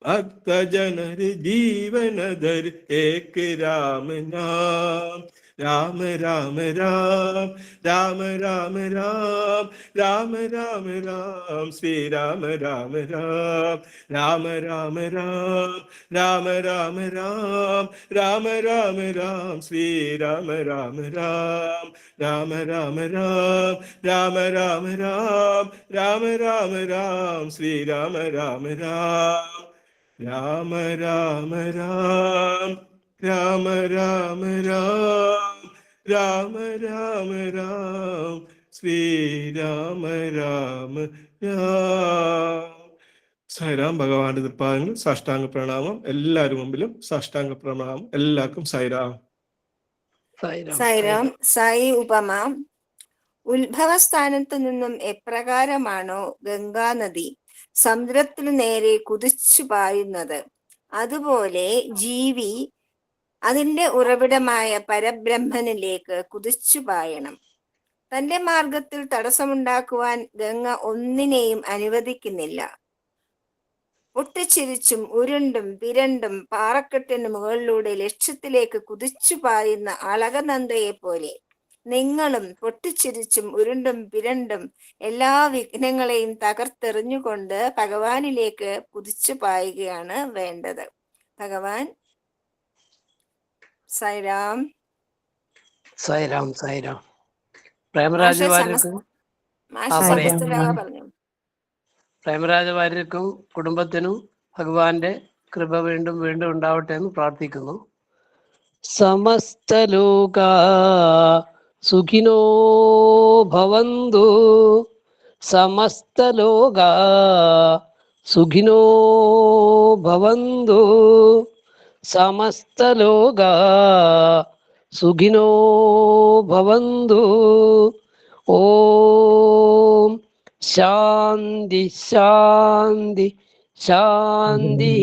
भक्त जनर जीवन धर एक राम नाम. राम राम राम, राम राम राम, राम राम राम, श्री राम राम राम, राम राम राम, राम राम राम, राम राम राम, श्री राम राम राम, राम राम राम, राम राम राम, राम राम राम, श्री राम राम राम, राम राम राम, राम राम राम, राम राम राम, श्री राम राम राम. സായിരാം. ഭഗവാന്റെ തൃപ്പാദങ്ങൾ സാഷ്ടാംഗ പ്രണാമം. എല്ലാവരും മുമ്പിലും സാഷ്ടാംഗ പ്രണാമം. എല്ലാവർക്കും സായിരാം. സായിരാം. സായി ഉപമ. ഉത്ഭവസ്ഥാനത്തു നിന്നും എപ്രകാരമാണോ ഗംഗാനദി സമുദ്രത്തിനു നേരെ കുതിച്ചു പായുന്നത്, അതുപോലെ ജീവി അതിന്റെ ഉറവിടമായ പരബ്രഹ്മനിലേക്ക് കുതിച്ചു പായണം. തന്റെ മാർഗത്തിൽ തടസ്സമുണ്ടാക്കുവാൻ ഗംഗ ഒന്നിനെയും അനുവദിക്കുന്നില്ല. പൊട്ടിച്ചിരിച്ചും ഉരുണ്ടും പിരണ്ടും പാറക്കെട്ടിന് മുകളിലൂടെ ലക്ഷ്യത്തിലേക്ക് കുതിച്ചു പായുന്ന അളകനന്ദയെ പോലെ നിങ്ങളും പൊട്ടിച്ചിരിച്ചും ഉരുണ്ടും പിരണ്ടും എല്ലാ വിഘ്നങ്ങളെയും തകർത്തെറിഞ്ഞുകൊണ്ട് ഭഗവാനിലേക്ക് കുതിച്ചു പായുകയാണ് വേണ്ടത്. ഭഗവാൻ സൈറാം. സായിരാം സായിരാം. പ്രേമരാജ വാര്യർക്കും പറഞ്ഞു. പ്രേമരാജ വാര്യർക്കും കുടുംബത്തിനും ഭഗവാന്റെ കൃപ വീണ്ടും വീണ്ടും ഉണ്ടാവട്ടെ എന്ന് പ്രാർത്ഥിക്കുന്നു. സമസ്തലോകാ സുഖിനോ ഭവന്തു, സമസ്തലോകാ സുഖിനോ ഭവന്തു, സമസ്തലോകാ സുഖിനോ ഭവന്തു. ഓം ശാന്തി ശാന്തി ശാന്തി.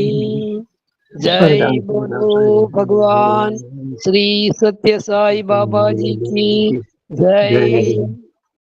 जय बोलो भगवान श्री सत्य साई बाबा जी की जय.